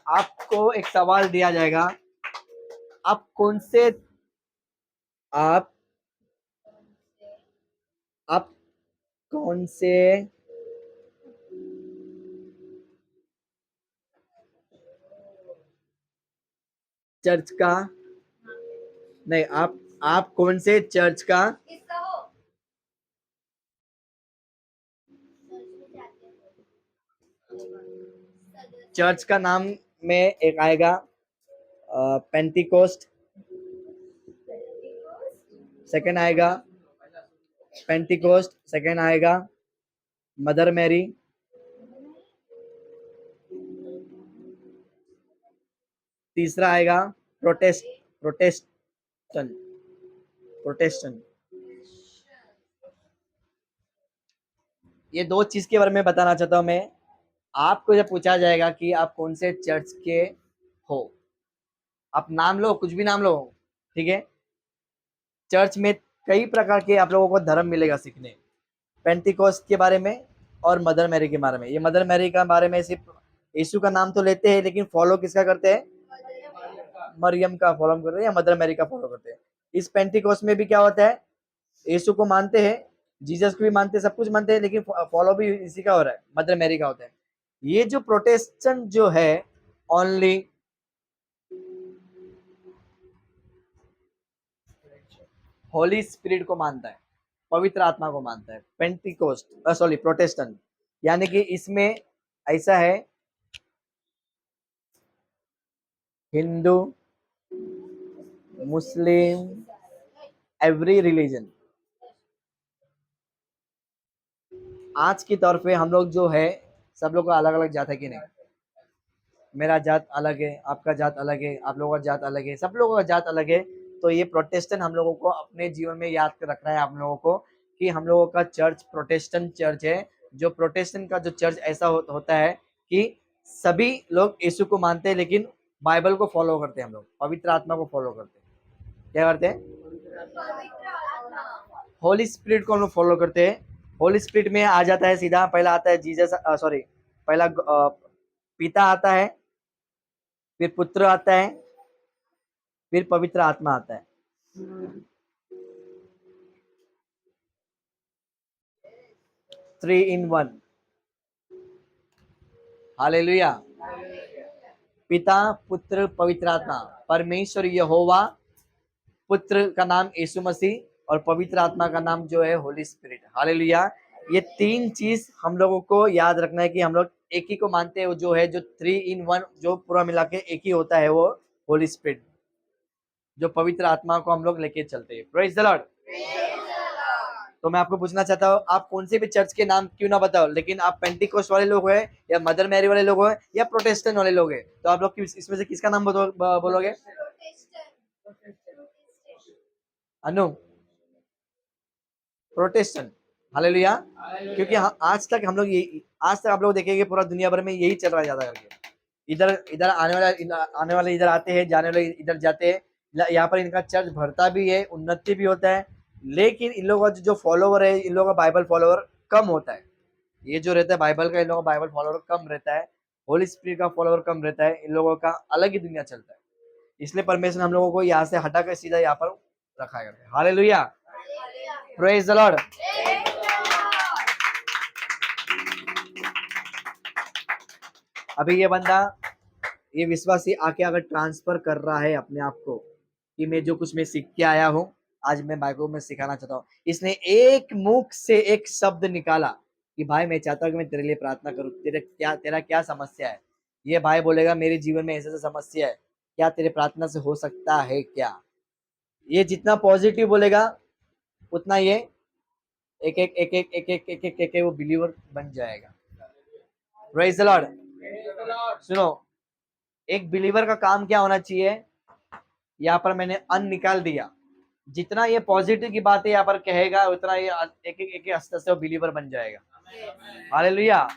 आपको एक सवाल दिया जाएगा, आप कौन से आप आप कौन से चर्च का नहीं, आप कौन से चर्च का हिस्सा हो। चर्च का नाम में एक आएगा पेंटिकोस्ट, सेकंड आएगा पेंटिकोस्ट, सेकंड आएगा मदर मैरी, तीसरा आएगा प्रोटेस्टेंट प्रोटेस्टेंट। ये दो चीज के बारे में बताना चाहता हूं मैं। आपको जब पूछा जाएगा कि आप कौन से चर्च के हो, आप नाम लो, कुछ भी नाम लो, ठीक है। चर्च में कई प्रकार के आप लोगों को धर्म मिलेगा सीखने, पेंटिकोस्ट के बारे में और मदर मैरी के बारे में। ये मदर मैरी का बारे में सिर्फ यीशु का नाम तो लेते हैं, लेकिन फॉलो किसका करते हैं? मरियम का फॉलो करते हैं या मदर मैरी का फॉलो करते हैं। इस पेंटिकोस्ट में भी क्या होता है, यीशु को मानते हैं, जीसस को भी मानते हैं, सब कुछ मानते हैं, लेकिन फॉलो भी इसी का हो रहा है, मदर मैरी का होता है। ये जो प्रोटेस्टेंट जो है ओनली होली स्पिरिट को मानता है, पवित्र आत्मा को मानता है। पेंटिकोस्ट सॉरी प्रोटेस्टेंट, यानी कि इसमें ऐसा है, हिंदू, मुस्लिम, एवरी रिलीजन। आज की तौर पे हम लोग जो है, सब लोग का अलग अलग जात है कि नहीं? मेरा जात अलग है, आपका जात अलग है, आप लोगों का जात अलग है, सब लोगों का जात अलग है। तो ये प्रोटेस्टेंट हम लोगों को अपने जीवन में याद रखना है आप लोगों को, कि हम लोगों का चर्च प्रोटेस्टेंट चर्च है। जो प्रोटेस्टेंट का जो चर्च ऐसा होता है कि सभी लोग यीशु को मानते हैं, लेकिन बाइबल को फॉलो करते हैं, हम लोग पवित्र आत्मा को फॉलो करते हैं। क्या करते हैं? पवित्र आत्मा। होली स्पिरिट को हम लोग फॉलो करते हैं। होली स्पिरिट में आ जाता है सीधा, पहला आता है जीसस, सॉरी पहला पिता आता है, फिर पुत्र आता है, फिर पवित्र आत्मा आता है। 3 in 1। हालेलुया। पिता, पुत्र, पवित्र आत्मा। परमेश्वर यहोवा, पुत्र का नाम यीशु मसीह और पवित्र आत्मा का नाम जो है होली स्पिरिट। हालेलुया। ये तीन चीज हम लोगों को याद रखना है कि हम लोग एक ही को मानते हैं, जो है जो 3 in 1, जो पूरा मिला के एक ही होता है, वो होली स्पिरिट, जो पवित्र आत्मा को हम लोग लेके चलते हैं। Praise the Lord. तो मैं आपको पूछना चाहता हूँ, आप कौन से भी चर्च के नाम क्यों ना बताओ, लेकिन आप पेंटिकोस्ट वाले लोग हैं या मदर मैरी वाले लोग हैं या प्रोटेस्टेंट वाले लोग हैं, तो आप लोग इसमें से किसका नाम बोलोगे? अनु, प्रोटेस्टेंट। हालेलुया। क्योंकि आज तक हम लोग आज तक आप लोग देखेंगे पूरा दुनिया भर में यही चल रहा है ज्यादा करके। इधर इधर आने वाले इधर आते हैं, जाने वाले इधर जाते हैं। यहाँ पर इनका चर्च भरता भी है, उन्नति भी होता है, लेकिन इन लोगों का जो फॉलोवर है, इन लोगों का बाइबल फॉलोवर कम होता है। ये जो रहता है बाइबल का, इन लोगों का बाइबल फॉलोवर कम रहता है, होली स्पिरिट का फॉलोवर कम रहता है। इन लोगों का अलग ही दुनिया चलता है। इसलिए परमेश्वर हम लोगों को यहाँ से हटा कर सीधा यहाँ पर रखा है। हालेलुया। Praise the Lord. अभी ये बंदा, ये विश्वासी आके अगर ट्रांसफर कर रहा है अपने आप को कि मैं जो कुछ मैं सीख के आया हूँ, आज मैं बाइबल में सिखाना चाहता हूँ। इसने एक मुख से एक शब्द निकाला कि भाई मैं चाहता हूँ कि मैं तेरे लिए प्रार्थना करूँ, तेरा क्या समस्या है। ये भाई बोलेगा मेरे जीवन में ऐसा समस्या है, क्या तेरे प्रार्थना से हो सकता है क्या? ये जितना पॉजिटिव बोलेगा उतना ये एक एक एक एक एक एक एक एक एक वो बिलीवर बन जाएगा। Praise the Lord. सुनो, एक बिलीवर का काम क्या होना चाहिए? यहाँ पर मैंने अन निकाल दिया, जितना ये पॉजिटिव की बातें यहाँ पर कहेगा, उतना ये एक एक अस्तर से बिलीवर बन जाएगा। हालेलुया।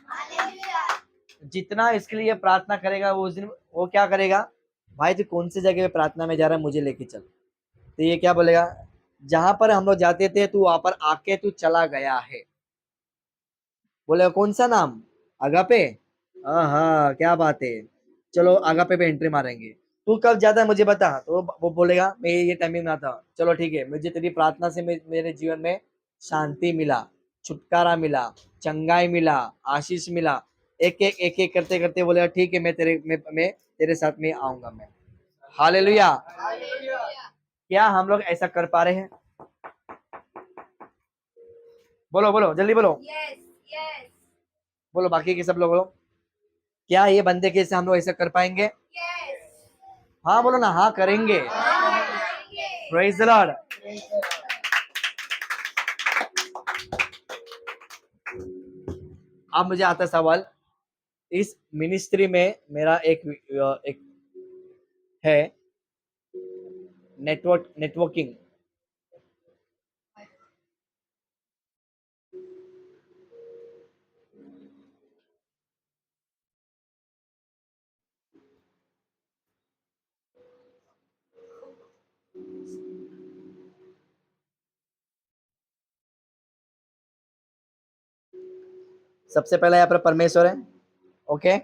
जितना इसके लिए प्रार्थना करेगा, वो उस दिन वो क्या करेगा? भाई तू कौन सी जगह पे प्रार्थना में जा रहा है, मुझे लेके चल। तो ये क्या बोलेगा? जहां पर हम लोग जाते थे तू वहां पर आके तू चला गया है। बोलेगा कौन सा नाम? अगापे। हाँ, क्या बात है, चलो अगापे पे एंट्री मारेंगे। तू कब जाता है मुझे बता। तो वो बोलेगा मैं ये टाइमिंग में आता हूँ। चलो ठीक है, मुझे तेरी प्रार्थना से मेरे जीवन में शांति मिला, छुटकारा मिला, चंगाई मिला, आशीष मिला। एक एक करते करते बोलेगा ठीक है, मैं तेरे साथ में आऊंगा मैं। हालेलुया। Hallelujah. क्या हम लोग ऐसा कर पा रहे हैं? बोलो बोलो जल्दी बोलो, Yes. Yes. बोलो बाकी के सब लोग बोलो, क्या ये बंदे कैसे हम लोग ऐसा कर पाएंगे? Yes. हाँ बोलो ना, हाँ करेंगे। Hallelujah. Praise the Lord. अब मुझे आता है सवाल, इस मिनिस्ट्री में मेरा एक है नेटवर्किंग। सबसे पहला यहाँ पर परमेश्वर है, ओके।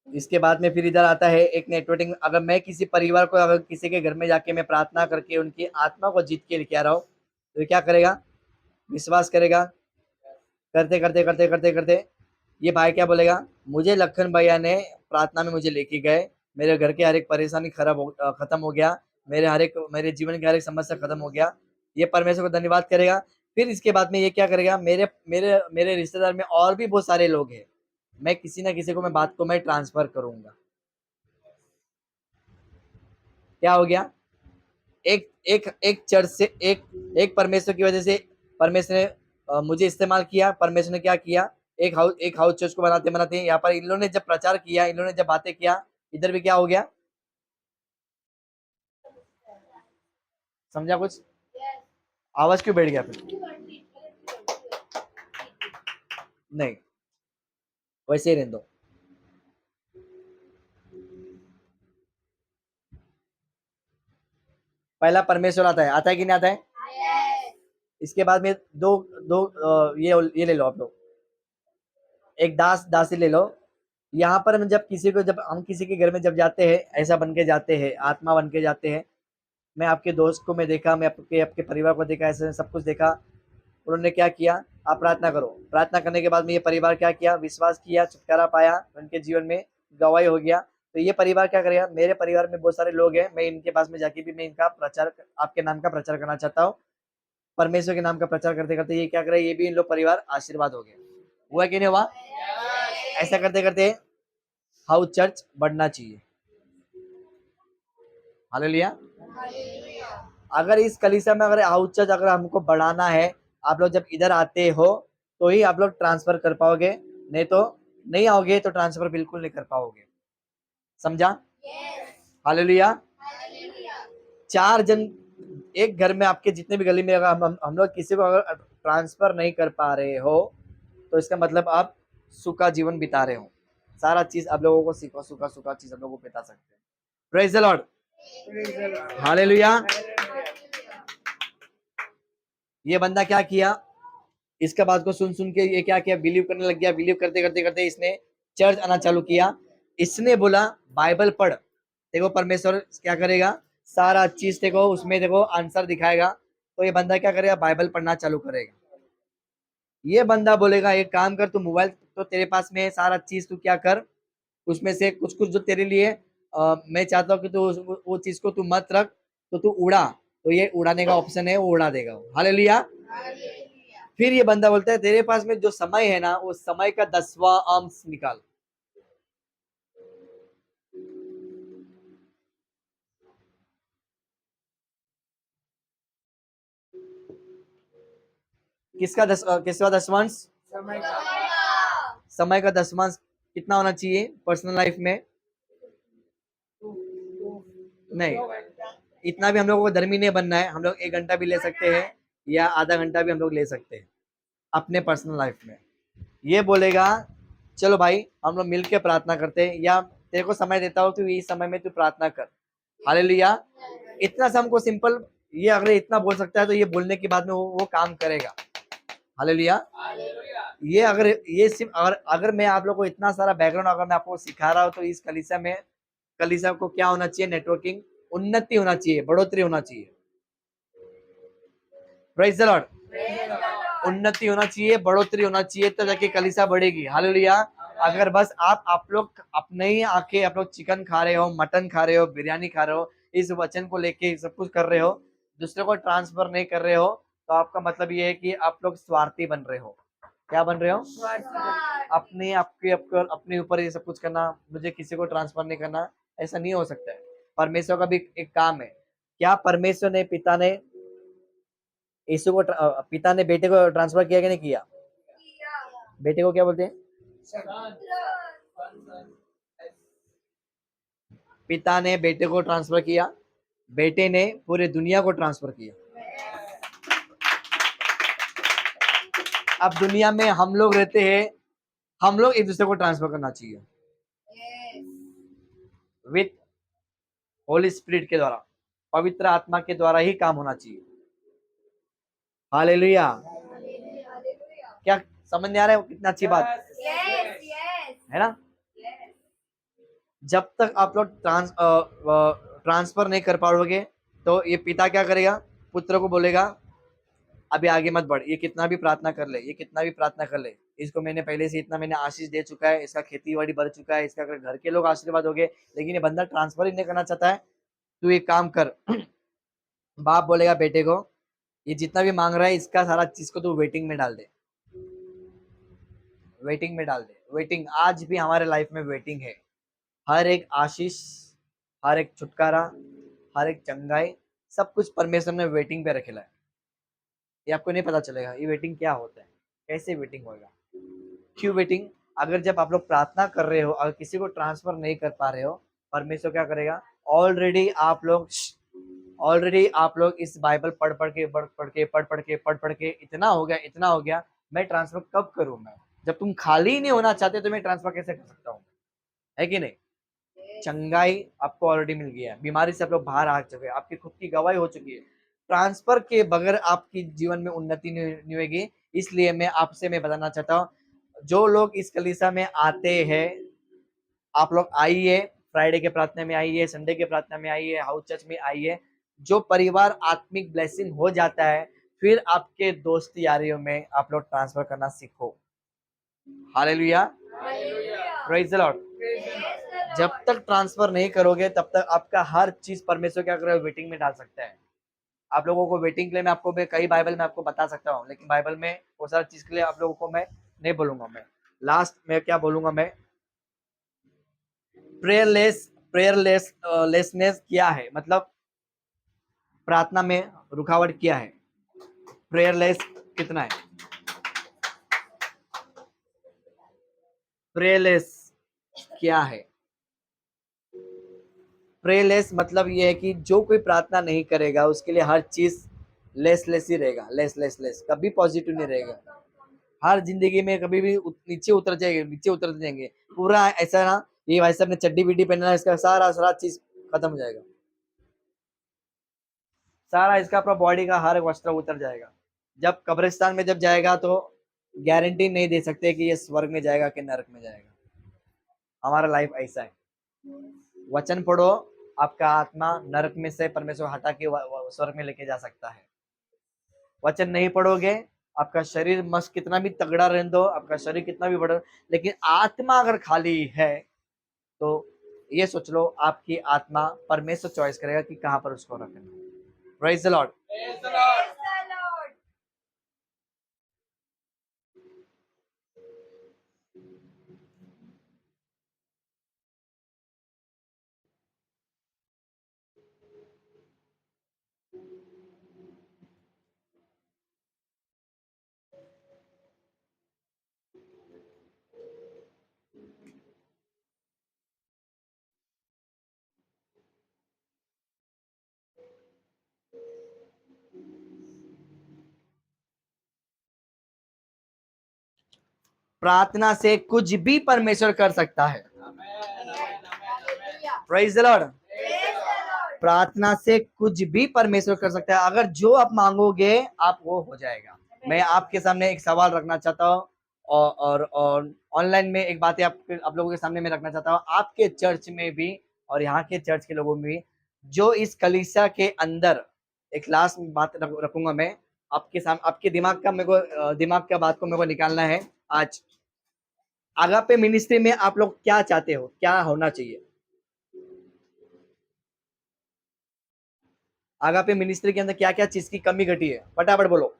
इसके बाद में फिर इधर आता है एक नेटवर्किंग। अगर मैं किसी परिवार को, अगर किसी के घर में जाके मैं प्रार्थना करके उनकी आत्मा को जीत के लेके आ रहा हूँ, तो ये क्या करेगा? विश्वास करेगा। करते करते करते करते करते ये भाई क्या बोलेगा? मुझे लखन भैया ने प्रार्थना में मुझे लेके गए, मेरे घर की हर एक परेशानी खत्म हो गया, मेरे जीवन की हर एक समस्या खत्म हो गया। ये परमेश्वर को धन्यवाद करेगा। फिर इसके बाद में ये क्या करेगा? मेरे मेरे मेरे रिश्तेदार में और भी बहुत सारे लोग हैं, मैं किसी ना किसी को मैं बात को मैं ट्रांसफर करूंगा। क्या हो गया? एक एक एक चर्च से एक परमेश्वर की वजह से परमेश्वर ने मुझे इस्तेमाल किया। परमेश्वर ने क्या किया? एक हाउस चर्च को बनाते बनाते यहाँ पर इन लोगों ने जब प्रचार किया, इन लोगों ने जब बातें किया, इधर भी क्या हो गया? समझा कुछ? Yes. आवाज क्यों बैठ गया फिर? नहीं, वैसे ही रहने दो। पहला परमेश्वर आता है कि नहीं आता है? Yes. इसके बाद में दो दो ये ले लो आप लोग, एक दासी ले लो। यहाँ पर जब हम किसी के घर में जब जाते हैं, ऐसा बन के जाते हैं, आत्मा बन के जाते हैं। मैं आपके दोस्त को मैं देखा, मैं आपके आपके परिवार को देखा, ऐसे सब कुछ देखा। उन्होंने क्या किया? आप प्रार्थना करो। प्रार्थना करने के बाद में ये परिवार क्या किया? विश्वास किया, छुटकारा पाया, उनके जीवन में गवाही हो गया। तो ये परिवार क्या करेगा? मेरे परिवार में बहुत सारे लोग हैं, मैं इनके पास में जाके भी मैं इनका प्रचार, आपके नाम का प्रचार करना चाहता हूँ। परमेश्वर के नाम का प्रचार करते करते ये क्या करे? ये भी इन लोग परिवार आशीर्वाद हो गया। हुआ कि नहीं हुआ? ऐसा करते करते हाउस चर्च बढ़ना चाहिए। हालेलुया। Hallelujah. अगर इस कलीसिया में अगर हाउस चर्च अगर हमको बढ़ाना है, आप लोग जब इधर आते हो तो ही आप लोग ट्रांसफर कर पाओगे, नहीं तो नहीं आओगे तो ट्रांसफर बिल्कुल नहीं कर पाओगे। समझा? Yes. हालेलुया। Hallelujah. 4 जन एक घर में, आपके जितने भी गली में अगर हम लोग किसी को अगर ट्रांसफर नहीं कर पा रहे हो, तो इसका मतलब आप सूखा जीवन बिता रहे हो। सारा चीज आप लोगों को सीखो, सूखा सूखा चीज आप लोगों को बिता सकते हैं। Praise the Lord. हालेलुया। ये बंदा क्या किया? इसका बात को सुन सुन के ये क्या किया? बिलीव करने लग गया। बिलीव करते करते करते इसने चर्च आना चालू किया। इसने बोला बाइबल पढ़, देखो परमेश्वर क्या करेगा, सारा चीज देखो उसमें देखो आंसर दिखाएगा। तो ये बंदा क्या करेगा? बाइबल पढ़ना चालू करेगा। ये बंदा बोलेगा एक काम कर, तू मोबाइल तो तेरे पास में है, सारा चीज तू क्या कर, उसमें से कुछ कुछ जो तेरे लिए मैं चाहता हूँ कि तू वो चीज को तू मत रख, तो तू उड़ा। तो ये उड़ाने का ऑप्शन है, वो उड़ा देगा। हालेलुया। Hallelujah. फिर ये बंदा बोलता है तेरे पास में जो समय है ना, वो समय का 10वां अंश निकाल। किसका 10वां अंश? समय का 10वां अंश कितना होना चाहिए पर्सनल लाइफ में? नहीं, इतना भी हम लोगों को धर्मी नहीं बनना है। हम लोग 1 घंटा भी ले सकते हैं या आधा घंटा भी हम लोग ले सकते हैं अपने पर्सनल लाइफ में। ये बोलेगा चलो भाई हम लोग मिलकर प्रार्थना करते हैं, या तेरे को समय देता हूँ, तू इस समय में तू प्रार्थना कर। हालेलुया। इतना सा हमको सिंपल, ये अगर इतना बोल सकता है तो ये बोलने के बाद में वो काम करेगा। हालेलुया। ये अगर ये सिर्फ अगर मैं आप लोग को इतना सारा बैकग्राउंड अगर मैं आपको सिखा रहा हूँ, तो इस कलीसिया को क्या होना चाहिए? नेटवर्किंग, उन्नति होना चाहिए, बढ़ोतरी होना चाहिए। Praise the Lord. उन्नति होना चाहिए, बढ़ोतरी होना चाहिए, तो जाके कलीसिया बढ़ेगी। हालेलुया। अगर बस आप लोग अपने ही आके आप लोग चिकन खा रहे हो, मटन खा रहे हो, बिरयानी खा रहे हो, इस वचन को लेके सब कुछ कर रहे हो, दूसरे को ट्रांसफर नहीं कर रहे हो, तो आपका मतलब ये है कि आप लोग स्वार्थी बन रहे हो। क्या बन रहे हो? अपने आपके अपने ऊपर ये सब कुछ करना, मुझे किसी को ट्रांसफर नहीं करना, ऐसा नहीं हो सकता है। परमेश्वर का भी एक काम है। क्या परमेश्वर ने पिता ने यीशु को पिता ने बेटे को ट्रांसफर किया कि नहीं किया? बेटे को क्या बोलते हैं? पिता ने बेटे को ट्रांसफर किया, बेटे ने पूरे दुनिया को ट्रांसफर किया। अब दुनिया में हम लोग रहते हैं, हम लोग एक दूसरे को ट्रांसफर करना चाहिए विथ होली स्पिरिट के द्वारा, पवित्र आत्मा के द्वारा ही काम होना चाहिए। हालेलुया। क्या समझ में आ रहा है? कितना अच्छी बात है ना? जब तक आप लोग ट्रांसफर नहीं कर पाओगे तो ये पिता क्या करेगा? पुत्र को बोलेगा अभी आगे मत बढ़, ये कितना भी प्रार्थना कर ले, ये कितना भी प्रार्थना कर ले, इसको मैंने पहले से इतना मैंने आशीष दे चुका है, इसका खेती बाड़ी बढ़ चुका है, इसका अगर घर के लोग आशीर्वाद हो गए, लेकिन ये बंदा ट्रांसफर ही नहीं करना चाहता है। तू एक काम कर बाप बोलेगा बेटे को, ये जितना भी मांग रहा है इसका सारा चीज को तू वेटिंग में डाल दे, वेटिंग में डाल दे। वेटिंग आज भी हमारे लाइफ में वेटिंग है। हर एक आशीष, हर एक छुटकारा, हर एक चंगाई, सब कुछ परमेश्वर ने वेटिंग पे रखेला है। ये आपको नहीं पता चलेगा ये वेटिंग क्या होता है, कैसे वेटिंग होगा, क्यों वेटिंग। अगर जब आप लोग प्रार्थना कर रहे हो, अगर किसी को ट्रांसफर नहीं कर पा रहे हो, परमेश्वर क्या करेगा? ऑलरेडी आप लोग इस बाइबल पढ़ के इतना हो गया, मैं ट्रांसफर कब करूं? मैं जब तुम खाली ही नहीं होना चाहते तो मैं ट्रांसफर कैसे कर सकता हूँ? है कि नहीं? चंगाई आपको ऑलरेडी मिल गया है, बीमारी से आप लोग बाहर आ चुके हैं, आपकी खुद की गवाही हो चुकी है। ट्रांसफर के बगैर आपकी जीवन में उन्नति नहीं होगी। इसलिए मैं बताना चाहता हूँ, जो लोग इस कलीसिया में आते हैं, आप लोग आइए, फ्राइडे के प्रार्थना में आइए, संडे के प्रार्थना में आइए, हाउस चर्च में आइए। जो परिवार आत्मिक ब्लेसिंग हो जाता है, फिर आपके दोस्त यारियों में आप लोग ट्रांसफर करना सीखो। Hallelujah, praise the Lord. जब तक ट्रांसफर नहीं करोगे तब तक आपका हर चीज परमेश्वर क्या करेगा? वेटिंग में डाल सकता है। आप लोगों को वेटिंग के लिए मैं कई बाइबल में आपको बता सकता हूँ, लेकिन बाइबल में वो सारी चीज के लिए आप लोगों को मैं नहीं बोलूंगा। मैं लास्ट में क्या बोलूंगा? मैं लेसनेस क्या है, मतलब प्रार्थना में रुकावट क्या है? प्रेयरलेस कितना है? प्रेयरलेस क्या है? प्रेयरलेस मतलब ये है कि जो कोई प्रार्थना नहीं करेगा उसके लिए हर चीज लेस ही रहेगा, लेस कभी पॉजिटिव नहीं रहेगा। हर जिंदगी में कभी भी नीचे उतर जाएंगे पूरा। ऐसा ना, ये भाई साहब ने चड्डी बिड्डी पहनना है, इसका सारा सारा चीज खत्म हो जाएगा, सारा इसका अपना बॉडी का हर वस्त्र उतर जाएगा। जब कब्रिस्तान में जब जाएगा तो गारंटी नहीं दे सकते कि ये स्वर्ग में जाएगा कि नरक में जाएगा। हमारा लाइफ ऐसा है। वचन पढ़ो, आपका आत्मा नरक में से परमेश्वर हटा के स्वर्ग में लेके जा सकता है। वचन नहीं पढ़ोगे, आपका शरीर मस्त कितना भी तगड़ा रहने दो, आपका शरीर कितना भी बड़ा, लेकिन आत्मा अगर खाली है तो ये सोच लो आपकी आत्मा परमेश्वर चॉइस करेगा कि कहां पर उसको रखना है। Praise the Lord. प्रार्थना से कुछ भी परमेश्वर कर सकता है। Praise the Lord. प्रार्थना से कुछ भी परमेश्वर कर सकता है। अगर जो आप मांगोगे आप वो हो जाएगा। मैं आपके सामने एक सवाल रखना चाहता हूँ और ऑनलाइन में एक बात आप लोगों के सामने में रखना चाहता हूँ। आपके चर्च में भी और यहाँ के चर्च के लोगों में भी, जो इस कलीसिया के अंदर, एक लास्ट बात रखूंगा मैं आपके सामने, आपके दिमाग का बात को मेरे को निकालना है आज। आगापे मिनिस्ट्री में आप लोग क्या चाहते हो, क्या होना चाहिए? आगापे मिनिस्ट्री के अंदर क्या क्या चीज की कमी घटी है, फटाफट बोलो।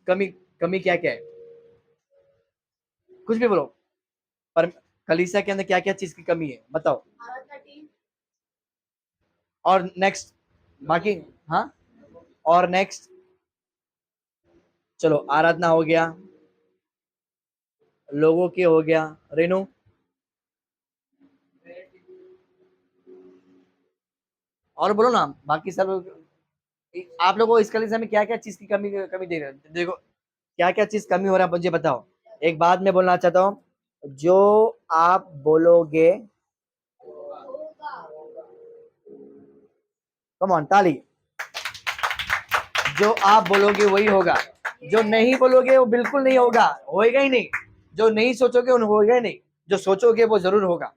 कमी कमी क्या क्या है, कुछ भी बोलो। पर कलीसिया के अंदर क्या क्या चीज की कमी है बताओ। और नेक्स्ट बाकी, हाँ, और नेक्स्ट, चलो आराधना हो गया, लोगों के हो गया, रेनू और बोलो ना बाकी सब। आप लोगों को इस कलीसिया में क्या क्या चीज की कमी कमी दे रहे हैं, देखो क्या क्या चीज कमी हो रहा है मुझे बताओ। एक बात मैं बोलना चाहता हूँ, जो आप बोलोगे, कम ऑन ताली, जो आप बोलोगे वही होगा, जो नहीं बोलोगे वो बिल्कुल नहीं होगा, होएगा ही नहीं। जो नहीं सोचोगे उन होएगा ही नहीं, जो सोचोगे वो जरूर होगा।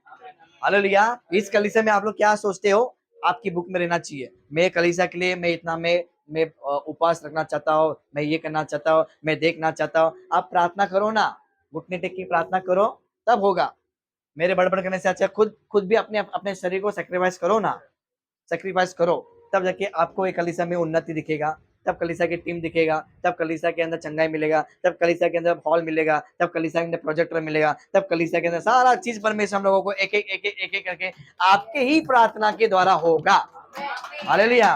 हालेलुया। इस कलीसिया में आप लोग क्या सोचते हो, आपकी बुक में रहना चाहिए। मैं कलीसिया के लिए मैं इतना मैं उपवास रखना चाहता हूँ, मैं ये करना चाहता हूँ, मैं देखना चाहता हूँ। आप प्रार्थना करो ना, घुटने टेक की प्रार्थना करो, तब होगा। मेरे बड़बड़ करने से अच्छा खुद खुद भी अपने अपने शरीर को सेक्रीफाइस करो ना, सेक्रीफाइस करो, तब जाके आपको एक कलीसिया में उन्नति दिखेगा, तब कलीसिया की टीम दिखेगा, तब कलीसिया के अंदर चंगाई मिलेगा, तब कलीसिया के अंदर हॉल मिलेगा, तब कलीसिया के अंदर प्रोजेक्टर मिलेगा, तब कलीसिया के अंदर सारा चीज परमेश्वर हम लोगों को एक एक एक एक एक एक करके आपके ही प्रार्थना के द्वारा होगा। हालेलुया।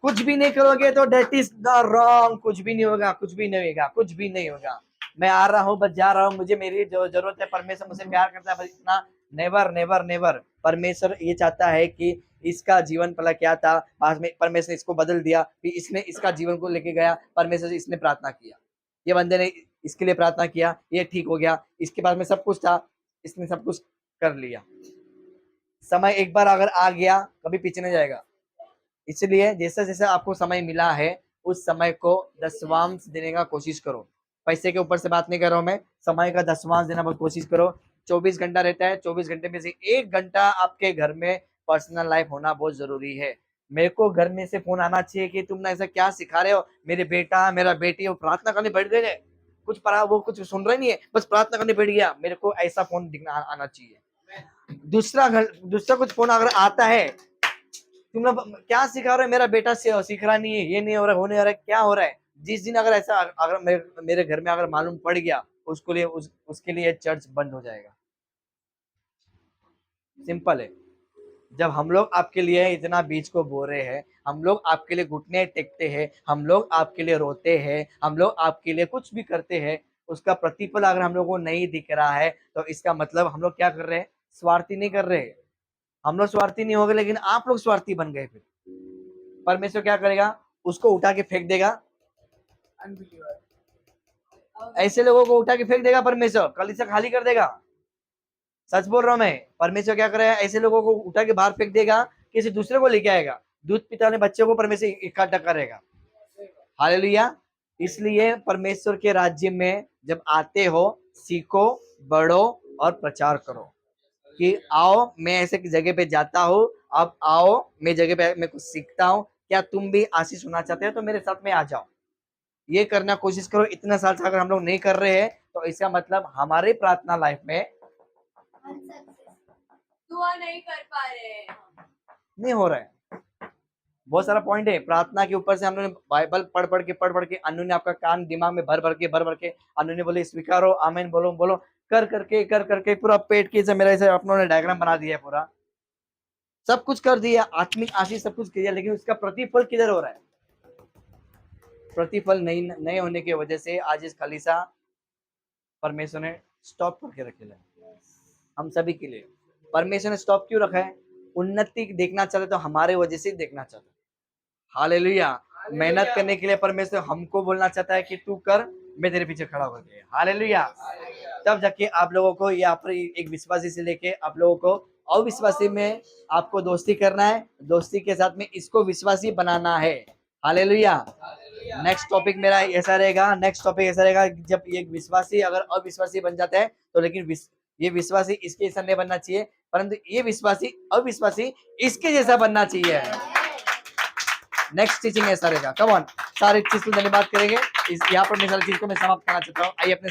कुछ भी नहीं करोगे तो डेट इज द रॉन्ग, कुछ भी नहीं होगा, कुछ भी नहीं होगा, कुछ भी नहीं होगा। मैं आ रहा हूँ बस जा रहा हूँ, मुझे मेरी जो जरूरत है, परमेश्वर मुझसे प्यार करता है बस इतना। Never never never. परमेश्वर ये चाहता है कि इसका जीवन पहला क्या था, बाद में परमेश्वर ने इसको बदल दिया, फिर इसने इसका जीवन को लेके गया, परमेश्वर से इसने प्रार्थना किया, ये बंदे ने इसके लिए प्रार्थना किया, ये ठीक हो गया, इसके पास में सब कुछ था, इसने सब कुछ कर लिया। समय एक बार अगर आ गया कभी पीछे नहीं जाएगा। इसलिए जैसा जैसा आपको समय मिला है उस समय को दसवांश देने का कोशिश करो। पैसे के ऊपर से बात नहीं कर रहा हूं मैं, समय का दसवांश देना बहुत कोशिश करो। 24 घंटा रहता है, 24 घंटे में से 1 घंटा आपके घर में पर्सनल लाइफ होना बहुत जरूरी है। मेरे को घर में से फोन आना चाहिए कि तुम ना ऐसा क्या सिखा रहे हो, मेरे बेटा मेरा बेटी वो प्रार्थना करने बैठ गए, कुछ पढ़ा वो कुछ सुन रहे नहीं है, बस प्रार्थना करने बैठ गया। मेरे को ऐसा फोन दिखना आना चाहिए। दूसरा कुछ फोन अगर आता है, तुम लोग क्या सिखा रहे हो, मेरा बेटा सीख रहा नहीं है, ये नहीं हो रहा, होने हो रहा है, क्या हो रहा है। जिस दिन अगर ऐसा अगर मेरे घर में अगर मालूम पड़ गया, उसके लिए उसके लिए चर्च बंद हो जाएगा। सिंपल है। जब हम लोग आपके लिए इतना बीज को बो रहे हैं, हम लोग आपके लिए घुटने टेकते हैं, हम लोग आपके लिए रोते हैं, हम लोग आपके लिए कुछ भी करते हैं, उसका प्रतिफल अगर हम लोग को नहीं दिख रहा है तो इसका मतलब हम लोग क्या कर रहे हैं, स्वार्थी नहीं कर रहे। हम लोग स्वार्थी नहीं हो गए, लेकिन आप लोग स्वार्थी बन गए। फिर परमेश्वर क्या करेगा, उसको उठा के फेंक देगा। ऐसे लोगों को उठा के फेंक देगा परमेश्वर, कलीसिया खाली कर देगा। सच बोल रहा हूं मैं। परमेश्वर क्या करेगा, ऐसे लोगों को उठा के बाहर फेंक देगा, किसी दूसरे को लेके आएगा। दूध पिता वाले बच्चों को परमेश्वर इकट्ठा करेगा। हालेलुया। इसलिए परमेश्वर के राज्य में जब आते हो, सीखो, बढ़ो और प्रचार करो कि आओ मैं ऐसे जगह पे जाता हूँ, अब आओ मैं जगह पे मैं कुछ सीखता हूँ, क्या तुम भी आशीष सुनना चाहते हो तो मेरे साथ में आ जाओ। ये करना कोशिश करो। इतना साल से अगर हम लोग नहीं कर रहे हैं तो इसका मतलब हमारे प्रार्थना लाइफ में दुआ नहीं कर पा रहे हैं। नहीं हो रहा है। बहुत सारा पॉइंट है प्रार्थना के ऊपर से। हम लोग ने बाइबल पढ़ के अन्नू ने आपका कान दिमाग में भर भर के अन्नू ने बोले स्वीकारो, आमीन बोलो बोलो, कर करके पूरा पेट की मेरा ऐसे अपनों ने डायग्राम बना दिया, पूरा सब कुछ कर दिया, आत्मिक आशीष सब कुछ किया, लेकिन उसका प्रतिफल किधर हो रहा है। प्रतिफल नहीं होने की वजह से आज इस कलीसिया परमेश्वर ने स्टॉप करके रखे है। हम सभी के लिए परमेश्वर ने स्टॉप क्यों रखा है, उन्नति देखना चाहते तो हमारे वजह से देखना चाहते। हालेलुया। मेहनत करने के लिए परमेश्वर हमको बोलना चाहता है कि तू कर, मैं तेरे पीछे खड़ा हो गया। हालेलुया। तब जाके आप लोगों को यहाँ पर एक विश्वासी से लेके आप लोगों को अविश्वासी में आपको दोस्ती करना है, दोस्ती के साथ में इसको विश्वासी बनाना है। हालेलुया। नेक्स्ट टॉपिक मेरा ऐसा रहेगा, जब ये विश्वासी अगर अविश्वासी बन जाता है तो, लेकिन ये विश्वासी इसके जैसा नहीं बनना चाहिए, परंतु ये विश्वासी अविश्वासी इसके जैसा बनना चाहिए। नेक्स्ट टीचिंग ऐसा रहेगा। कम ऑन, सारी चीज को धन्यवाद करेंगे। यहाँ पर मैं सारी चीज को मैं समाप्त करना चाहता हूँ। आइए अपने